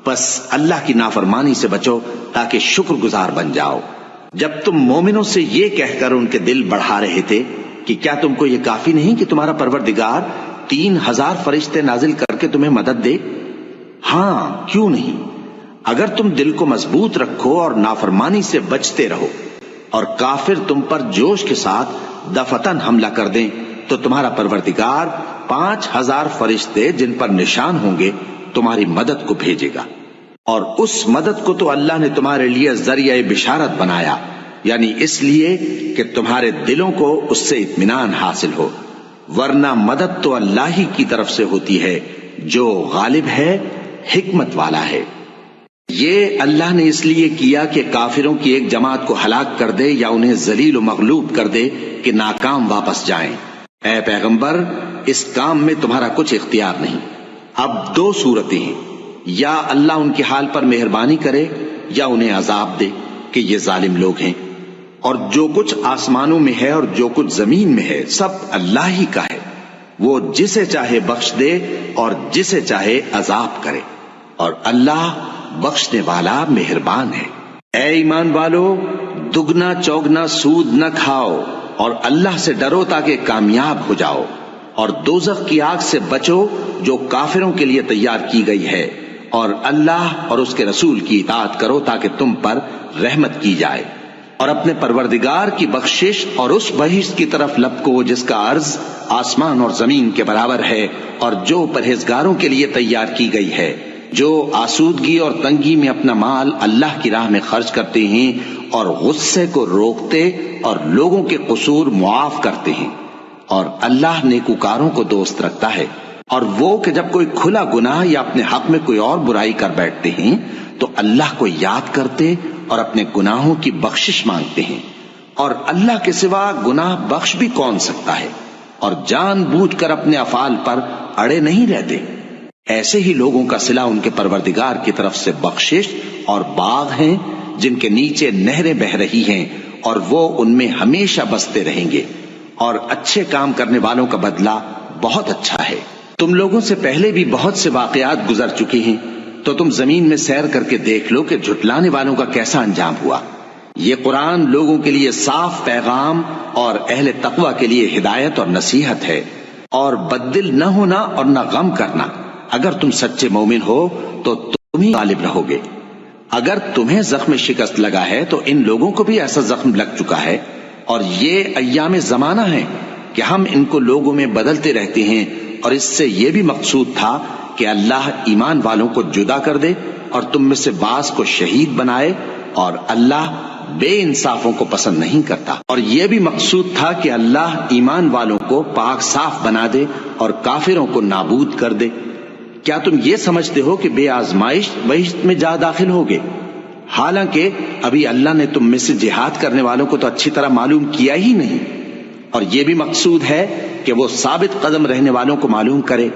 بس اللہ کی نافرمانی سے بچو تاکہ شکر گزار بن جاؤ۔ جب تم مومنوں سے یہ کہہ کر ان کے دل بڑھا رہے تھے کہ کیا تم کو یہ کافی نہیں کہ تمہارا پروردگار 3000 فرشتے نازل کر کے تمہیں مدد دے؟ ہاں، کیوں نہیں؟ اگر تم دل کو مضبوط رکھو اور نافرمانی سے بچتے رہو، اور کافر تم پر جوش کے ساتھ دفتن حملہ کر دیں تو تمہارا پروردگار 5000 فرشتے جن پر نشان ہوں گے تمہاری مدد کو بھیجے گا، اور اس مدد کو تو اللہ نے تمہارے لیے ذریعہ بشارت بنایا، یعنی اس لیے کہ تمہارے دلوں کو اس سے اطمینان حاصل ہو، ورنہ مدد تو اللہ ہی کی طرف سے ہوتی ہے جو غالب ہے، حکمت والا ہے۔ یہ اللہ نے اس لیے کیا کہ کافروں کی ایک جماعت کو ہلاک کر دے یا انہیں ذلیل و مغلوب کر دے کہ ناکام واپس جائیں۔ اے پیغمبر، اس کام میں تمہارا کچھ اختیار نہیں۔ اب دو صورتیں ہیں، یا اللہ ان کے حال پر مہربانی کرے یا انہیں عذاب دے کہ یہ ظالم لوگ ہیں، اور جو کچھ آسمانوں میں ہے اور جو کچھ زمین میں ہے سب اللہ ہی کا ہے، وہ جسے چاہے بخش دے اور جسے چاہے عذاب کرے، اور اللہ بخشنے والا مہربان ہے۔ اے ایمان والو، دگنا چوگنا سود نہ کھاؤ اور اللہ سے ڈرو تاکہ کامیاب ہو جاؤ، اور دوزخ کی آگ سے بچو جو کافروں کے لیے تیار کی گئی ہے، اور اللہ اور اس کے رسول کی اطاعت کرو تاکہ تم پر رحمت کی جائے۔ اور اپنے پروردگار کی بخشش اور اس بہشت کی طرف لپکو جس کا عرض آسمان اور زمین کے برابر ہے اور جو پرہیزگاروں کے لیے تیار کی گئی ہے، جو آسودگی اور تنگی میں اپنا مال اللہ کی راہ میں خرچ کرتے ہیں اور غصے کو روکتے اور لوگوں کے قصور معاف کرتے ہیں، اور اللہ نیکوکاروں کو دوست رکھتا ہے۔ اور وہ کہ جب کوئی کھلا گناہ یا اپنے حق میں کوئی اور برائی کر بیٹھتے ہیں تو اللہ کو یاد کرتے اور اپنے گناہوں کی بخشش مانگتے ہیں، اور اللہ کے سوا گناہ بخش بھی کون سکتا ہے، اور جان بوجھ کر اپنے افعال پر اڑے نہیں رہتے۔ ایسے ہی لوگوں کا صلہ ان کے پروردگار کی طرف سے بخشش اور باغ ہیں جن کے نیچے نہریں بہ رہی ہیں، اور وہ ان میں ہمیشہ بستے رہیں گے، اور اچھے کام کرنے والوں کا بدلہ بہت اچھا ہے۔ تم لوگوں سے پہلے بھی بہت سے واقعات گزر چکے ہیں، تو تم زمین میں سیر کر کے دیکھ لو کہ جھٹلانے والوں کا کیسا انجام ہوا۔ یہ قرآن لوگوں کے لیے صاف پیغام اور اہل تقوی کے لیے ہدایت اور نصیحت ہے، اور بددل نہ ہونا اور نہ غم کرنا۔ اگر تم سچے مومن ہو تو تم ہی غالب رہو گے۔ اگر تمہیں زخم شکست لگا ہے تو ان لوگوں کو بھی ایسا زخم لگ چکا ہے، اور یہ ایام زمانہ ہے کہ ہم ان کو لوگوں میں بدلتے رہتے ہیں، اور اس سے یہ بھی مقصود تھا کہ اللہ ایمان والوں کو جدا کر دے اور تم میں سے بعض کو شہید بنائے، اور اللہ بے انصافوں کو پسند نہیں کرتا۔ اور یہ بھی مقصود تھا کہ اللہ ایمان والوں کو پاک صاف بنا دے اور کافروں کو نابود کر دے۔ کیا تم یہ سمجھتے ہو کہ بے آزمائش بہشت میں جا داخل ہوگے؟ حالانکہ ابھی اللہ نے تم میں سے جہاد کرنے والوں کو تو اچھی طرح معلوم کیا ہی نہیں، اور یہ بھی مقصود ہے کہ وہ ثابت قدم رہنے والوں کو معلوم کرے،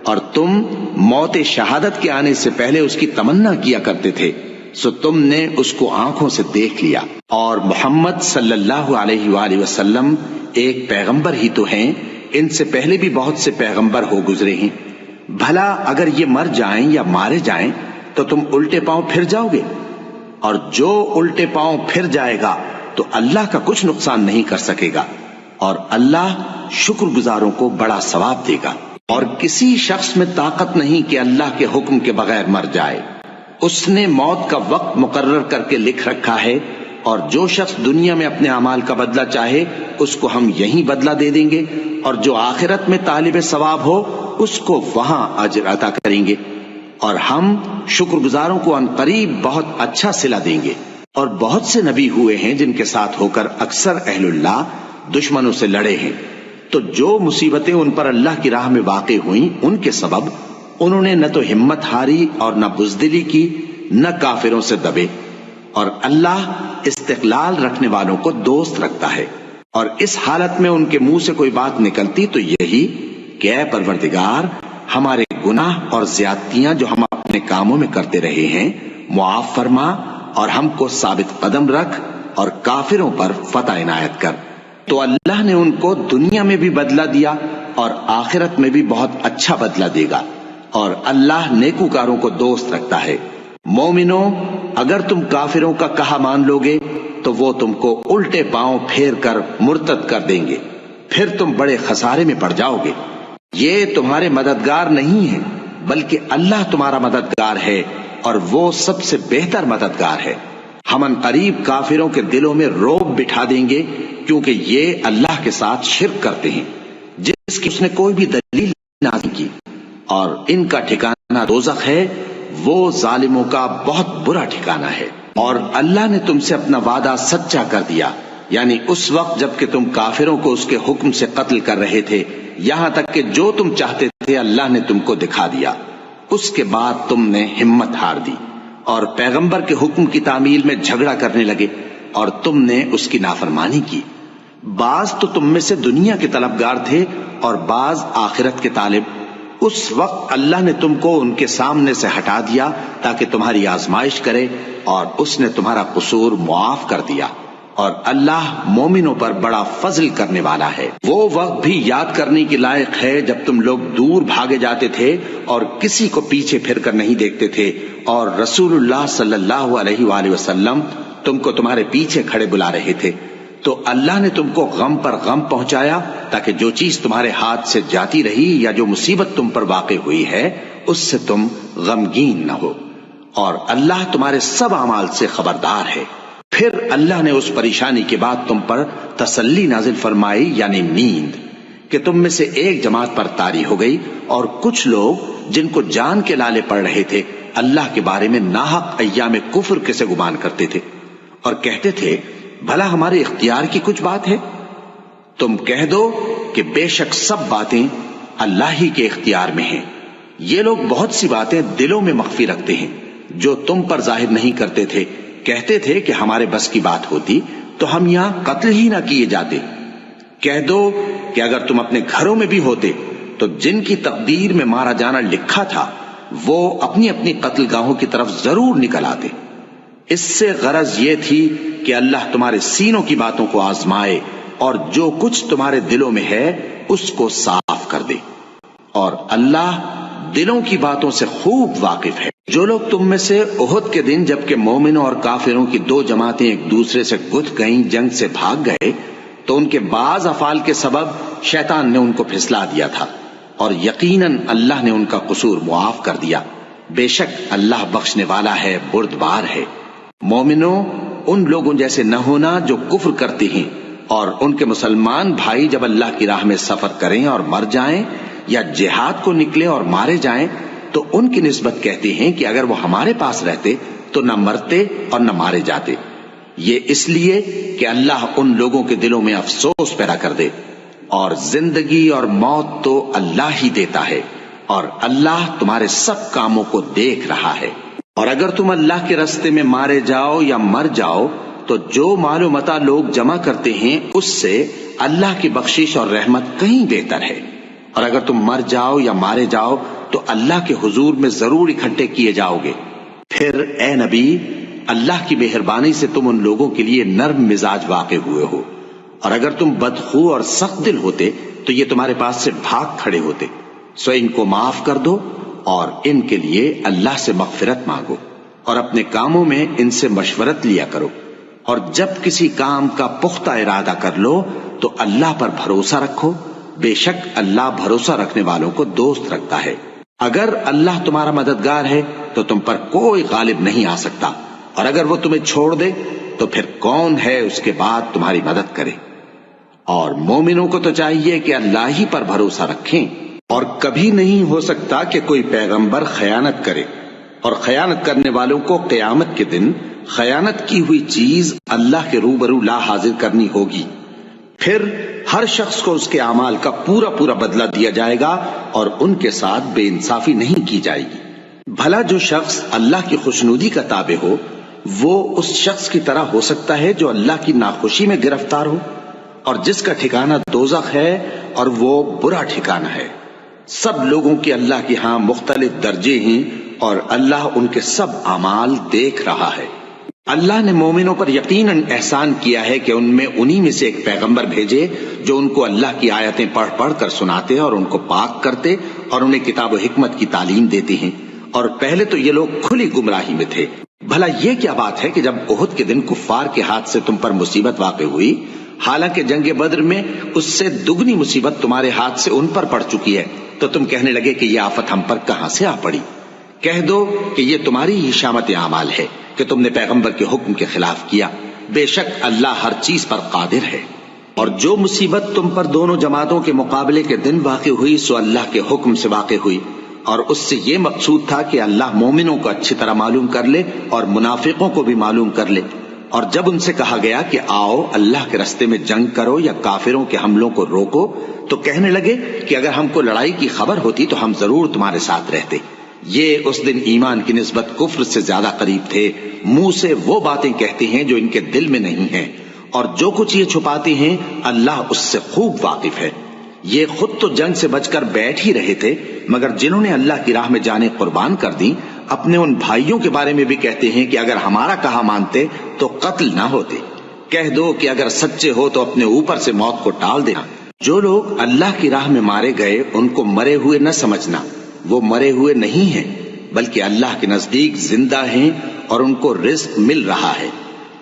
اور تم موت شہادت کے آنے سے پہلے اس کی تمنا کیا کرتے تھے، سو تم نے اس کو آنکھوں سے دیکھ لیا۔ اور محمد صلی اللہ علیہ وآلہ وسلم ایک پیغمبر ہی تو ہیں، ان سے پہلے بھی بہت سے پیغمبر ہو گزرے ہیں۔ بھلا اگر یہ مر جائیں یا مارے جائیں تو تم الٹے پاؤں پھر جاؤ گے؟ اور جو الٹے پاؤں پھر جائے گا تو اللہ کا کچھ نقصان نہیں کر سکے گا، اور اللہ شکر گزاروں کو بڑا ثواب دے گا۔ اور کسی شخص میں طاقت نہیں کہ اللہ کے حکم کے بغیر مر جائے، اس نے موت کا وقت مقرر کر کے لکھ رکھا ہے، اور جو شخص دنیا میں اپنے اعمال کا بدلہ چاہے اس کو ہم یہیں بدلہ دے دیں گے، اور جو آخرت میں طالب ثواب ہو اس کو وہاں اجر عطا کریں گے، اور ہم شکر گزاروں کو عنقریب بہت اچھا صلہ دیں گے۔ اور بہت سے نبی ہوئے ہیں جن کے ساتھ ہو کر اکثر اہل اللہ دشمنوں سے لڑے ہیں، تو جو مصیبتیں ان پر اللہ کی راہ میں واقع ہوئیں ان کے سبب انہوں نے نہ تو ہمت ہاری اور نہ بزدلی کی، نہ کافروں سے دبے، اور اللہ استقلال رکھنے والوں کو دوست رکھتا ہے۔ اور اس حالت میں ان کے منہ سے کوئی بات نکلتی تو یہی کہ اے پروردگار، ہمارے گناہ اور زیادتیاں جو ہم اپنے کاموں میں کرتے رہے ہیں معاف فرما، اور ہم کو ثابت قدم رکھ اور کافروں پر فتح عنایت کر۔ تو اللہ نے ان کو دنیا میں بھی بدلہ دیا اور آخرت میں بھی بہت اچھا بدلہ دے گا، اور اللہ نیکوکاروں کو دوست رکھتا ہے۔ مومنوں، اگر تم کافروں کا کہا مان لوگے تو وہ تم کو الٹے پاؤں پھیر کر مرتد کر دیں گے، پھر تم بڑے خسارے میں پڑ جاؤ گے۔ یہ تمہارے مددگار نہیں ہیں بلکہ اللہ تمہارا مددگار ہے، اور وہ سب سے بہتر مددگار ہے۔ ہم عنقریب کافروں کے دلوں میں رعب بٹھا دیں گے، کیونکہ یہ اللہ کے ساتھ شرک کرتے ہیں جس کی اس نے کوئی بھی دلیل نازل کی، اور ان کا ٹھکانہ دوزخ ہے، وہ ظالموں کا بہت برا ٹھکانہ ہے۔ اور اللہ نے تم سے اپنا وعدہ سچا کر دیا، یعنی اس وقت جب کہ تم کافروں کو اس کے حکم سے قتل کر رہے تھے، یہاں تک کہ جو تم چاہتے تھے اللہ نے تم کو دکھا دیا۔ اس کے بعد تم نے ہمت ہار دی اور پیغمبر کے حکم کی تعمیل میں جھگڑا کرنے لگے، اور تم نے اس کی نافرمانی کی۔ بعض تو تم میں سے دنیا کے طلبگار تھے اور بعض آخرت کے طالب۔ اس وقت اللہ نے تم کو ان کے سامنے سے ہٹا دیا تاکہ تمہاری آزمائش کرے، اور اس نے تمہارا قصور معاف کر دیا، اور اللہ مومنوں پر بڑا فضل کرنے والا ہے۔ وہ وقت بھی یاد کرنے کے لائق ہے جب تم لوگ دور بھاگے جاتے تھے اور کسی کو پیچھے پھر کر نہیں دیکھتے تھے، اور رسول اللہ صلی اللہ علیہ وآلہ وسلم تم کو تمہارے پیچھے کھڑے بلا رہے تھے، تو اللہ نے تم کو غم پر غم پہنچایا تاکہ جو چیز تمہارے ہاتھ سے جاتی رہی یا جو مصیبت تم پر واقع ہوئی ہے اس سے تم غمگین نہ ہو، اور اللہ تمہارے سب اعمال سے خبردار ہے۔ پھر اللہ نے اس پریشانی کے بعد تم پر تسلی نازل فرمائی یعنی نیند، کہ تم میں سے ایک جماعت پر طاری ہو گئی، اور کچھ لوگ جن کو جان کے لالے پڑ رہے تھے اللہ کے بارے میں ناحق ایام کفر کے سے گمان کرتے تھے اور کہتے تھے بھلا ہمارے اختیار کی کچھ بات ہے؟ تم کہہ دو کہ بے شک سب باتیں اللہ ہی کے اختیار میں ہیں۔ یہ لوگ بہت سی باتیں دلوں میں مخفی رکھتے ہیں جو تم پر ظاہر نہیں کرتے تھے، کہتے تھے کہ ہمارے بس کی بات ہوتی تو ہم یہاں قتل ہی نہ کیے جاتے۔ کہہ دو کہ اگر تم اپنے گھروں میں بھی ہوتے تو جن کی تقدیر میں مارا جانا لکھا تھا وہ اپنی اپنی قتل گاہوں کی طرف ضرور نکل آتے۔ اس سے غرض یہ تھی کہ اللہ تمہارے سینوں کی باتوں کو آزمائے اور جو کچھ تمہارے دلوں میں ہے اس کو صاف کر دے، اور اللہ دلوں کی باتوں سے خوب واقف ہے۔ جو لوگ تم میں سے احد کے دن جبکہ مومنوں اور کافروں کی دو جماعتیں ایک دوسرے سے گتھ گئیں جنگ سے بھاگ گئے تو ان کے بعض افعال کے سبب شیطان نے ان کو پھسلا دیا تھا، اور یقیناً اللہ نے ان کا قصور معاف کر دیا۔ بے شک اللہ بخشنے والا ہے، بردبار ہے۔ مومنوں، ان لوگوں جیسے نہ ہونا جو کفر کرتے ہیں، اور ان کے مسلمان بھائی جب اللہ کی راہ میں سفر کریں اور مر جائیں یا جہاد کو نکلے اور مارے جائیں تو ان کی نسبت کہتے ہیں کہ اگر وہ ہمارے پاس رہتے تو نہ مرتے اور نہ مارے جاتے، یہ اس لیے کہ اللہ ان لوگوں کے دلوں میں افسوس پیدا کر دے، اور زندگی اور موت تو اللہ ہی دیتا ہے، اور اللہ تمہارے سب کاموں کو دیکھ رہا ہے۔ اور اگر تم اللہ کے راستے میں مارے جاؤ یا مر جاؤ تو جو مال و متاع لوگ جمع کرتے ہیں اس سے اللہ کی بخشش اور رحمت کہیں بہتر ہے، اور اگر تم مر جاؤ یا مارے جاؤ تو اللہ کے حضور میں ضرور اکٹھے کیے جاؤ گے۔ پھر اے نبی، اللہ کی مہربانی سے تم ان لوگوں کے لیے نرم مزاج واقع ہوئے ہو، اور اگر تم بدخو اور سخت دل ہوتے تو یہ تمہارے پاس سے بھاگ کھڑے ہوتے، سو ان کو معاف کر دو اور ان کے لیے اللہ سے مغفرت مانگو، اور اپنے کاموں میں ان سے مشورت لیا کرو، اور جب کسی کام کا پختہ ارادہ کر لو تو اللہ پر بھروسہ رکھو، بے شک اللہ بھروسہ رکھنے والوں کو دوست رکھتا ہے۔ اگر اللہ تمہارا مددگار ہے تو تم پر کوئی غالب نہیں آ سکتا، اور اگر وہ تمہیں چھوڑ دے تو پھر کون ہے اس کے بعد تمہاری مدد کرے؟ اور مومنوں کو تو چاہیے کہ اللہ ہی پر بھروسہ رکھیں، اور کبھی نہیں ہو سکتا کہ کوئی پیغمبر خیانت کرے، اور خیانت کرنے والوں کو قیامت کے دن خیانت کی ہوئی چیز اللہ کے روبرو لا حاضر کرنی ہوگی، پھر ہر شخص کو اس کے اعمال کا پورا پورا بدلہ دیا جائے گا اور ان کے ساتھ بے انصافی نہیں کی جائے گی۔ بھلا جو شخص اللہ کی خوشنودی کا تابع ہو وہ اس شخص کی طرح ہو سکتا ہے جو اللہ کی ناخوشی میں گرفتار ہو، اور جس کا ٹھکانہ دوزخ ہے اور وہ برا ٹھکانہ ہے۔ سب لوگوں کے اللہ کے ہاں مختلف درجے ہیں اور اللہ ان کے سب اعمال دیکھ رہا ہے۔ اللہ نے مومنوں پر یقیناً احسان کیا ہے کہ ان میں انہی میں سے ایک پیغمبر بھیجے جو ان کو اللہ کی آیتیں پڑھ پڑھ کر سناتے اور ان کو پاک کرتے اور انہیں کتاب و حکمت کی تعلیم دیتے ہیں، اور پہلے تو یہ لوگ کھلی گمراہی میں تھے۔ بھلا یہ کیا بات ہے کہ جب احد کے دن کفار کے ہاتھ سے تم پر مصیبت واقع ہوئی، حالانکہ جنگ بدر میں اس سے دگنی مصیبت تمہارے ہاتھ سے ان پر پڑ چکی ہے، تو تم کہنے لگے کہ یہ آفت ہم پر کہاں سے آ پڑی؟ کہہ دو کہ یہ تمہاری ہی شامت اعمال ہے کہ تم نے پیغمبر کے حکم کے خلاف کیا، بے شک اللہ ہر چیز پر قادر ہے۔ اور جو مصیبت تم پر دونوں جماعتوں کے مقابلے کے دن واقع ہوئی سو اللہ کے حکم سے واقع ہوئی، اور اس سے یہ مقصود تھا کہ اللہ مومنوں کو اچھی طرح معلوم کر لے اور منافقوں کو بھی معلوم کر لے۔ اور جب ان سے کہا گیا کہ آؤ اللہ کے راستے میں جنگ کرو یا کافروں کے حملوں کو روکو، تو کہنے لگے کہ اگر ہم کو لڑائی کی خبر ہوتی تو ہم ضرور تمہارے ساتھ رہتے۔ یہ اس دن ایمان کی نسبت کفر سے زیادہ قریب تھے، منہ سے وہ باتیں کہتے ہیں جو ان کے دل میں نہیں ہیں، اور جو کچھ یہ چھپاتے ہیں اللہ اس سے خوب واقف ہے۔ یہ خود تو جنگ سے بچ کر بیٹھ ہی رہے تھے، مگر جنہوں نے اللہ کی راہ میں جانیں قربان کر دی اپنے ان بھائیوں کے بارے میں بھی کہتے ہیں کہ اگر ہمارا کہا مانتے تو قتل نہ ہوتے۔ کہہ دو کہ اگر سچے ہو تو اپنے اوپر سے موت کو ٹال دینا۔ جو لوگ اللہ کی راہ میں مارے گئے ان کو مرے ہوئے نہ سمجھنا، وہ مرے ہوئے نہیں ہیں بلکہ اللہ کے نزدیک زندہ ہیں اور ان کو رزق مل رہا ہے۔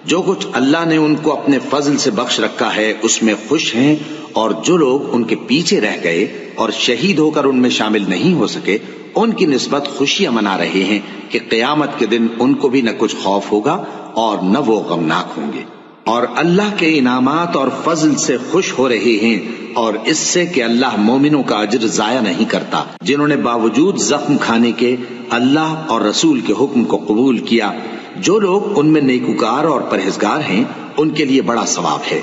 جو کچھ اللہ نے ان کو اپنے فضل سے بخش رکھا ہے اس میں خوش ہیں، اور جو لوگ ان کے پیچھے رہ گئے اور شہید ہو کر ان میں شامل نہیں ہو سکے ان کی نسبت خوشیاں منا رہے ہیں کہ قیامت کے دن ان کو بھی نہ کچھ خوف ہوگا اور نہ وہ غمناک ہوں گے، اور اللہ کے انعامات اور فضل سے خوش ہو رہے ہیں، اور اس سے کہ اللہ مومنوں کا اجر ضائع نہیں کرتا جنہوں نے باوجود زخم کھانے کے اللہ اور رسول کے حکم کو قبول کیا۔ جو لوگ ان میں نیکوکار اور پرہیزگار ہیں ان کے لیے بڑا ثواب ہے۔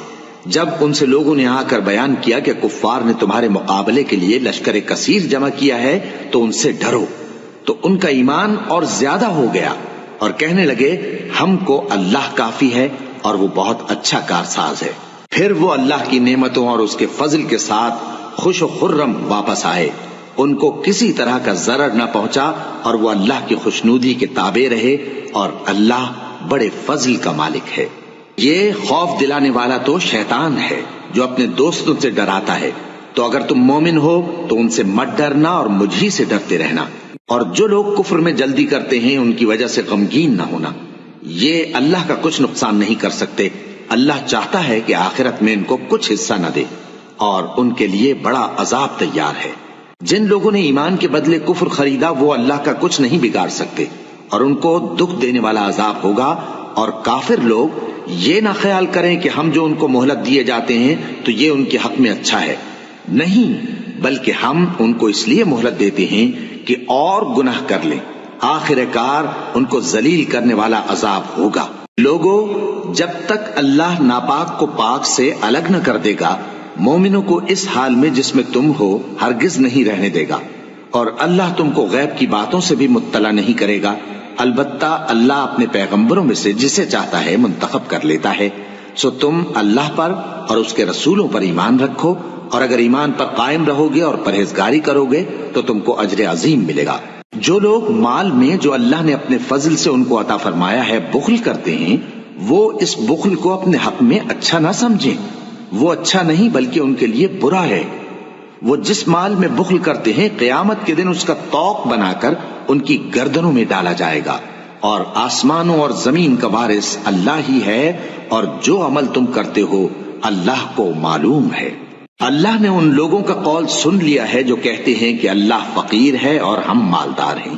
جب ان سے لوگوں نے آ کر بیان کیا کہ کفار نے تمہارے مقابلے کے لیے لشکر کثیر جمع کیا ہے تو ان سے ڈرو، تو ان کا ایمان اور زیادہ ہو گیا اور کہنے لگے ہم کو اللہ کافی ہے اور وہ بہت اچھا کارساز ہے۔ پھر وہ اللہ کی نعمتوں اور اس کے فضل کے ساتھ خوش و خرم واپس آئے، ان کو کسی طرح کا ضرر نہ پہنچا اور وہ اللہ کی خوشنودی کے تابع رہے، اور اللہ بڑے فضل کا مالک ہے۔ یہ خوف دلانے والا تو شیطان ہے جو اپنے دوستوں سے ڈراتا ہے، تو اگر تم مومن ہو تو ان سے مت ڈرنا اور مجھ ہی سے ڈرتے رہنا، اور جو لوگ کفر میں جلدی کرتے ہیں ان کی وجہ سے غمگین نہ ہونا، یہ اللہ کا کچھ نقصان نہیں کر سکتے۔ اللہ چاہتا ہے کہ آخرت میں ان کو کچھ حصہ نہ دے، اور ان کے لیے بڑا عذاب تیار ہے۔ جن لوگوں نے ایمان کے بدلے کفر خریدا وہ اللہ کا کچھ نہیں بگاڑ سکتے، اور ان کو دکھ دینے والا عذاب ہوگا۔ اور کافر لوگ یہ نہ خیال کریں کہ ہم جو ان کو مہلت دیے جاتے ہیں تو یہ ان کے حق میں اچھا ہے، نہیں، بلکہ ہم ان کو اس لیے مہلت دیتے ہیں کہ اور گناہ کر لیں، آخر کار ان کو ذلیل کرنے والا عذاب ہوگا۔ لوگوں، جب تک اللہ ناپاک کو پاک سے الگ نہ کر دے گا مومنوں کو اس حال میں جس میں تم ہو ہرگز نہیں رہنے دے گا، اور اللہ تم کو غیب کی باتوں سے بھی مطلع نہیں کرے گا۔ البتہ اللہ اپنے پیغمبروں میں سے جسے چاہتا ہے منتخب کر لیتا ہے۔ سو تم اللہ پر اور اس کے رسولوں پر ایمان رکھو، اور اگر ایمان پر قائم رہو گے اور پرہیزگاری کرو گے تو تم کو اجر عظیم ملے گا۔ جو لوگ مال میں جو اللہ نے اپنے فضل سے ان کو عطا فرمایا ہے بخل کرتے ہیں، وہ اس بخل کو اپنے حق میں اچھا نہ سمجھیں، وہ اچھا نہیں بلکہ ان کے لیے برا ہے۔ وہ جس مال میں بخل کرتے ہیں قیامت کے دن اس کا طوق بنا کر ان کی گردنوں میں ڈالا جائے گا، اور آسمانوں اور زمین کا وارث اللہ ہی ہے، اور جو عمل تم کرتے ہو اللہ کو معلوم ہے۔ اللہ نے ان لوگوں کا قول سن لیا ہے جو کہتے ہیں کہ اللہ فقیر ہے اور ہم مالدار ہیں۔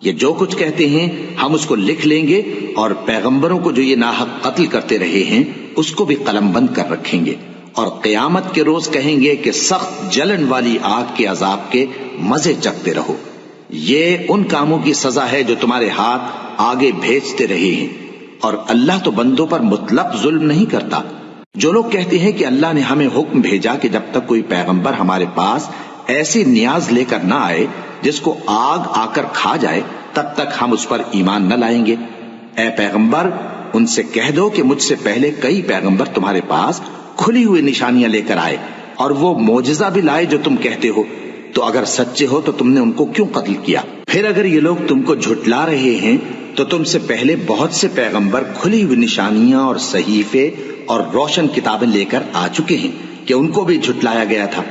یہ جو کچھ کہتے ہیں ہم اس کو لکھ لیں گے، اور پیغمبروں کو جو یہ ناحق قتل کرتے رہے ہیں اس کو بھی قلم بند کر رکھیں گے، اور قیامت کے روز کہیں گے کہ سخت جلن والی آگ کے عذاب کے مزے چکھتے رہو۔ یہ ان کاموں کی سزا ہے جو تمہارے ہاتھ آگے بھیجتے رہے ہیں، اور اللہ تو بندوں پر مطلق ظلم نہیں کرتا۔ جو لوگ کہتے ہیں کہ اللہ نے ہمیں حکم بھیجا کہ جب تک کوئی پیغمبر ہمارے پاس ایسی نیاز لے کر نہ آئے جس کو آگ آ کر کھا جائے تب تک ہم اس پر ایمان نہ لائیں گے، اے پیغمبر ان سے کہہ دو کہ مجھ سے پہلے کئی پیغمبر تمہارے پاس کھلی ہوئی نشانیاں لے کر آئے اور وہ معجزہ بھی لائے جو تم کہتے ہو، تو اگر سچے ہو تو تم نے ان کو کیوں قتل کیا؟ پھر اگر یہ لوگ تم کو جھٹلا رہے ہیں تو تم سے پہلے بہت سے پیغمبر کھلی ہوئی نشانیاں اور صحیفے اور روشن کتابیں لے کر آ چکے ہیں کہ ان کو بھی جھٹلایا گیا تھا۔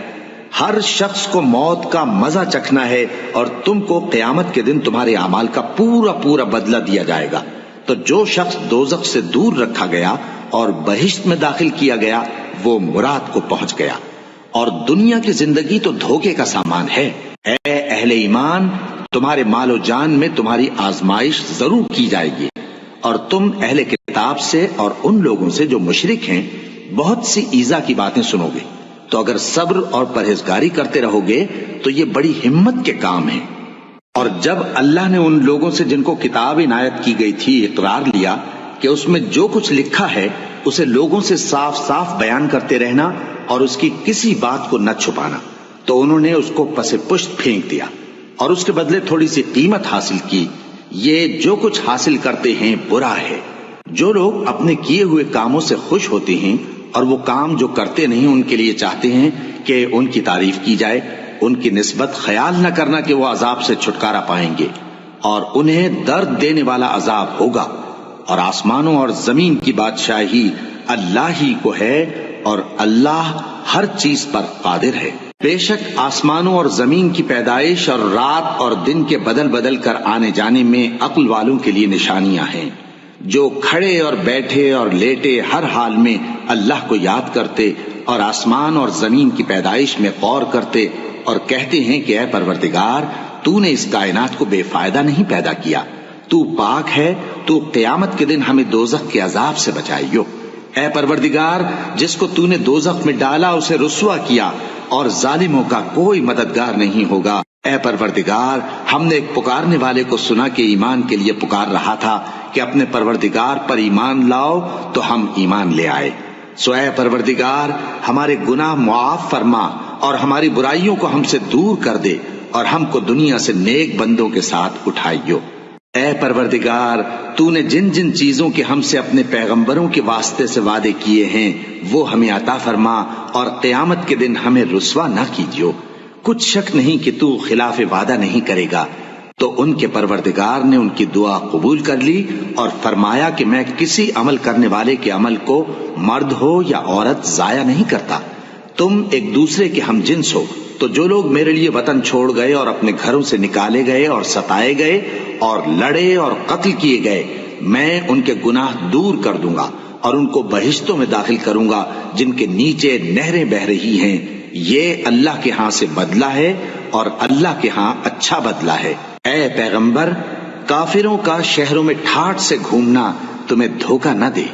ہر شخص کو موت کا مزہ چکھنا ہے، اور تم کو قیامت کے دن تمہارے اعمال کا پورا پورا بدلہ دیا جائے گا۔ تو جو شخص دوزخ سے دور رکھا گیا اور بہشت میں داخل کیا گیا وہ مراد کو پہنچ گیا، اور دنیا کی زندگی تو دھوکے کا سامان ہے۔ اے اہل ایمان، تمہارے مال و جان میں تمہاری آزمائش ضرور کی جائے گی، اور تم اہل کتاب سے اور ان لوگوں سے جو مشرک ہیں بہت سی ایذا کی باتیں سنو گے، تو اگر صبر اور پرہیزگاری کرتے رہو گے تو یہ بڑی ہمت کے کام ہیں۔ اور جب اللہ نے ان لوگوں سے جن کو کتاب عنایت کی گئی تھی اقرار لیا کہ اس میں جو کچھ لکھا ہے اسے لوگوں سے صاف صاف بیان کرتے رہنا اور اس کی کسی بات کو نہ چھپانا، تو انہوں نے اس کو پس پشت پھینک دیا اور اس کے بدلے تھوڑی سی قیمت حاصل کی۔ یہ جو کچھ حاصل کرتے ہیں برا ہے۔ جو لوگ اپنے کیے ہوئے کاموں سے خوش ہوتے ہیں اور وہ کام جو کرتے نہیں ان کے لیے چاہتے ہیں کہ ان کی تعریف کی جائے، ان کی نسبت خیال نہ کرنا کہ وہ عذاب سے چھٹکارا پائیں گے، اور انہیں درد دینے والا عذاب ہوگا۔ اور آسمانوں اور زمین کی بادشاہی اللہ ہی کو ہے، اور اللہ ہر چیز پر قادر ہے۔ بے شک آسمانوں اور زمین کی پیدائش اور رات اور دن کے بدل بدل کر آنے جانے میں عقل والوں کے لیے نشانیاں ہیں۔ جو کھڑے اور بیٹھے اور لیٹے ہر حال میں اللہ کو یاد کرتے اور آسمان اور زمین کی پیدائش میں غور کرتے اور کہتے ہیں کہ اے پروردگار تو نے اس کائنات کو بے فائدہ نہیں پیدا کیا، تو پاک ہے، تو قیامت کے دن ہمیں دوزخ کے عذاب سے بچائیو۔ اے پروردگار جس کو تو نے دوزخ میں ڈالا اسے رسوا کیا اور ظالموں کا کوئی مددگار نہیں ہوگا۔ اے پروردگار ہم نے ایک پکارنے والے کو سنا کہ ایمان کے لیے پکار رہا تھا کہ اپنے پروردگار پر ایمان لاؤ تو ہم ایمان لے آئے۔ سو اے پروردگار ہمارے گناہ معاف فرما اور ہماری برائیوں کو ہم سے دور کر دے اور ہم کو دنیا سے نیک بندوں کے ساتھ اٹھائیو۔ اے پروردگار تو نے جن جن چیزوں کے ہم سے اپنے پیغمبروں کے واسطے سے وعدے کیے ہیں وہ ہمیں عطا فرما اور قیامت کے دن ہمیں رسوا نہ کیجیو۔ کچھ شک نہیں کہ تو خلاف وعدہ نہیں کرے گا۔ تو ان کے پروردگار نے ان کی دعا قبول کر لی اور فرمایا کہ میں کسی عمل کرنے والے کے عمل کو مرد ہو یا عورت ضائع نہیں کرتا۔ تم ایک دوسرے کے ہم جنس ہو، تو جو لوگ میرے لیے وطن چھوڑ گئے اور اپنے گھروں سے نکالے گئے اور ستائے گئے اور لڑے اور قتل کیے گئے، میں ان کے گناہ دور کر دوں گا اور ان کو بہشتوں میں داخل کروں گا جن کے نیچے نہریں بہ رہی ہیں۔ یہ اللہ کے ہاں سے بدلہ ہے اور اللہ کے ہاں اچھا بدلہ ہے۔ اے پیغمبر کافروں کا شہروں میں ٹھاٹھ سے گھومنا تمہیں دھوکہ نہ دے،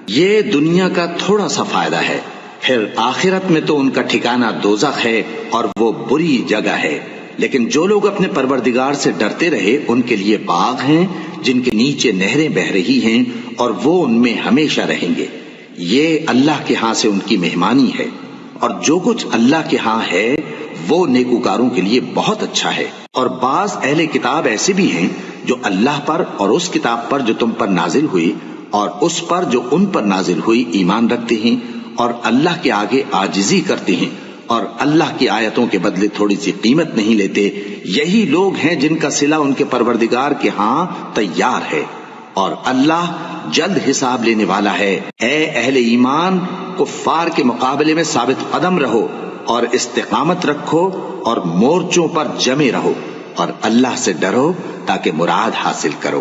یہ دنیا کا تھوڑا سا فائدہ ہے، پھر آخرت میں تو ان کا ٹھکانہ دوزخ ہے اور وہ بری جگہ ہے۔ لیکن جو لوگ اپنے پروردگار سے ڈرتے رہے ان کے لیے باغ ہیں جن کے نیچے نہریں بہ رہی ہیں اور وہ ان میں ہمیشہ رہیں گے۔ یہ اللہ کے ہاں سے ان کی مہمانی ہے، اور جو کچھ اللہ کے ہاں ہے وہ نیکوکاروں کے لیے بہت اچھا ہے۔ اور بعض اہل کتاب ایسے بھی ہیں جو اللہ پر اور اس کتاب پر جو تم پر نازل ہوئی اور اس پر جو ان پر نازل ہوئی ایمان رکھتے ہیں اور اللہ کے آگے عاجزی کرتے ہیں اور اللہ کی آیتوں کے بدلے تھوڑی سی قیمت نہیں لیتے۔ یہی لوگ ہیں جن کا صلہ ان کے پروردگار کے ہاں تیار ہے، اور اللہ جلد حساب لینے والا ہے۔ اے اہل ایمان کفار کے مقابلے میں ثابت قدم رہو اور استقامت رکھو اور مورچوں پر جمے رہو اور اللہ سے ڈرو تاکہ مراد حاصل کرو۔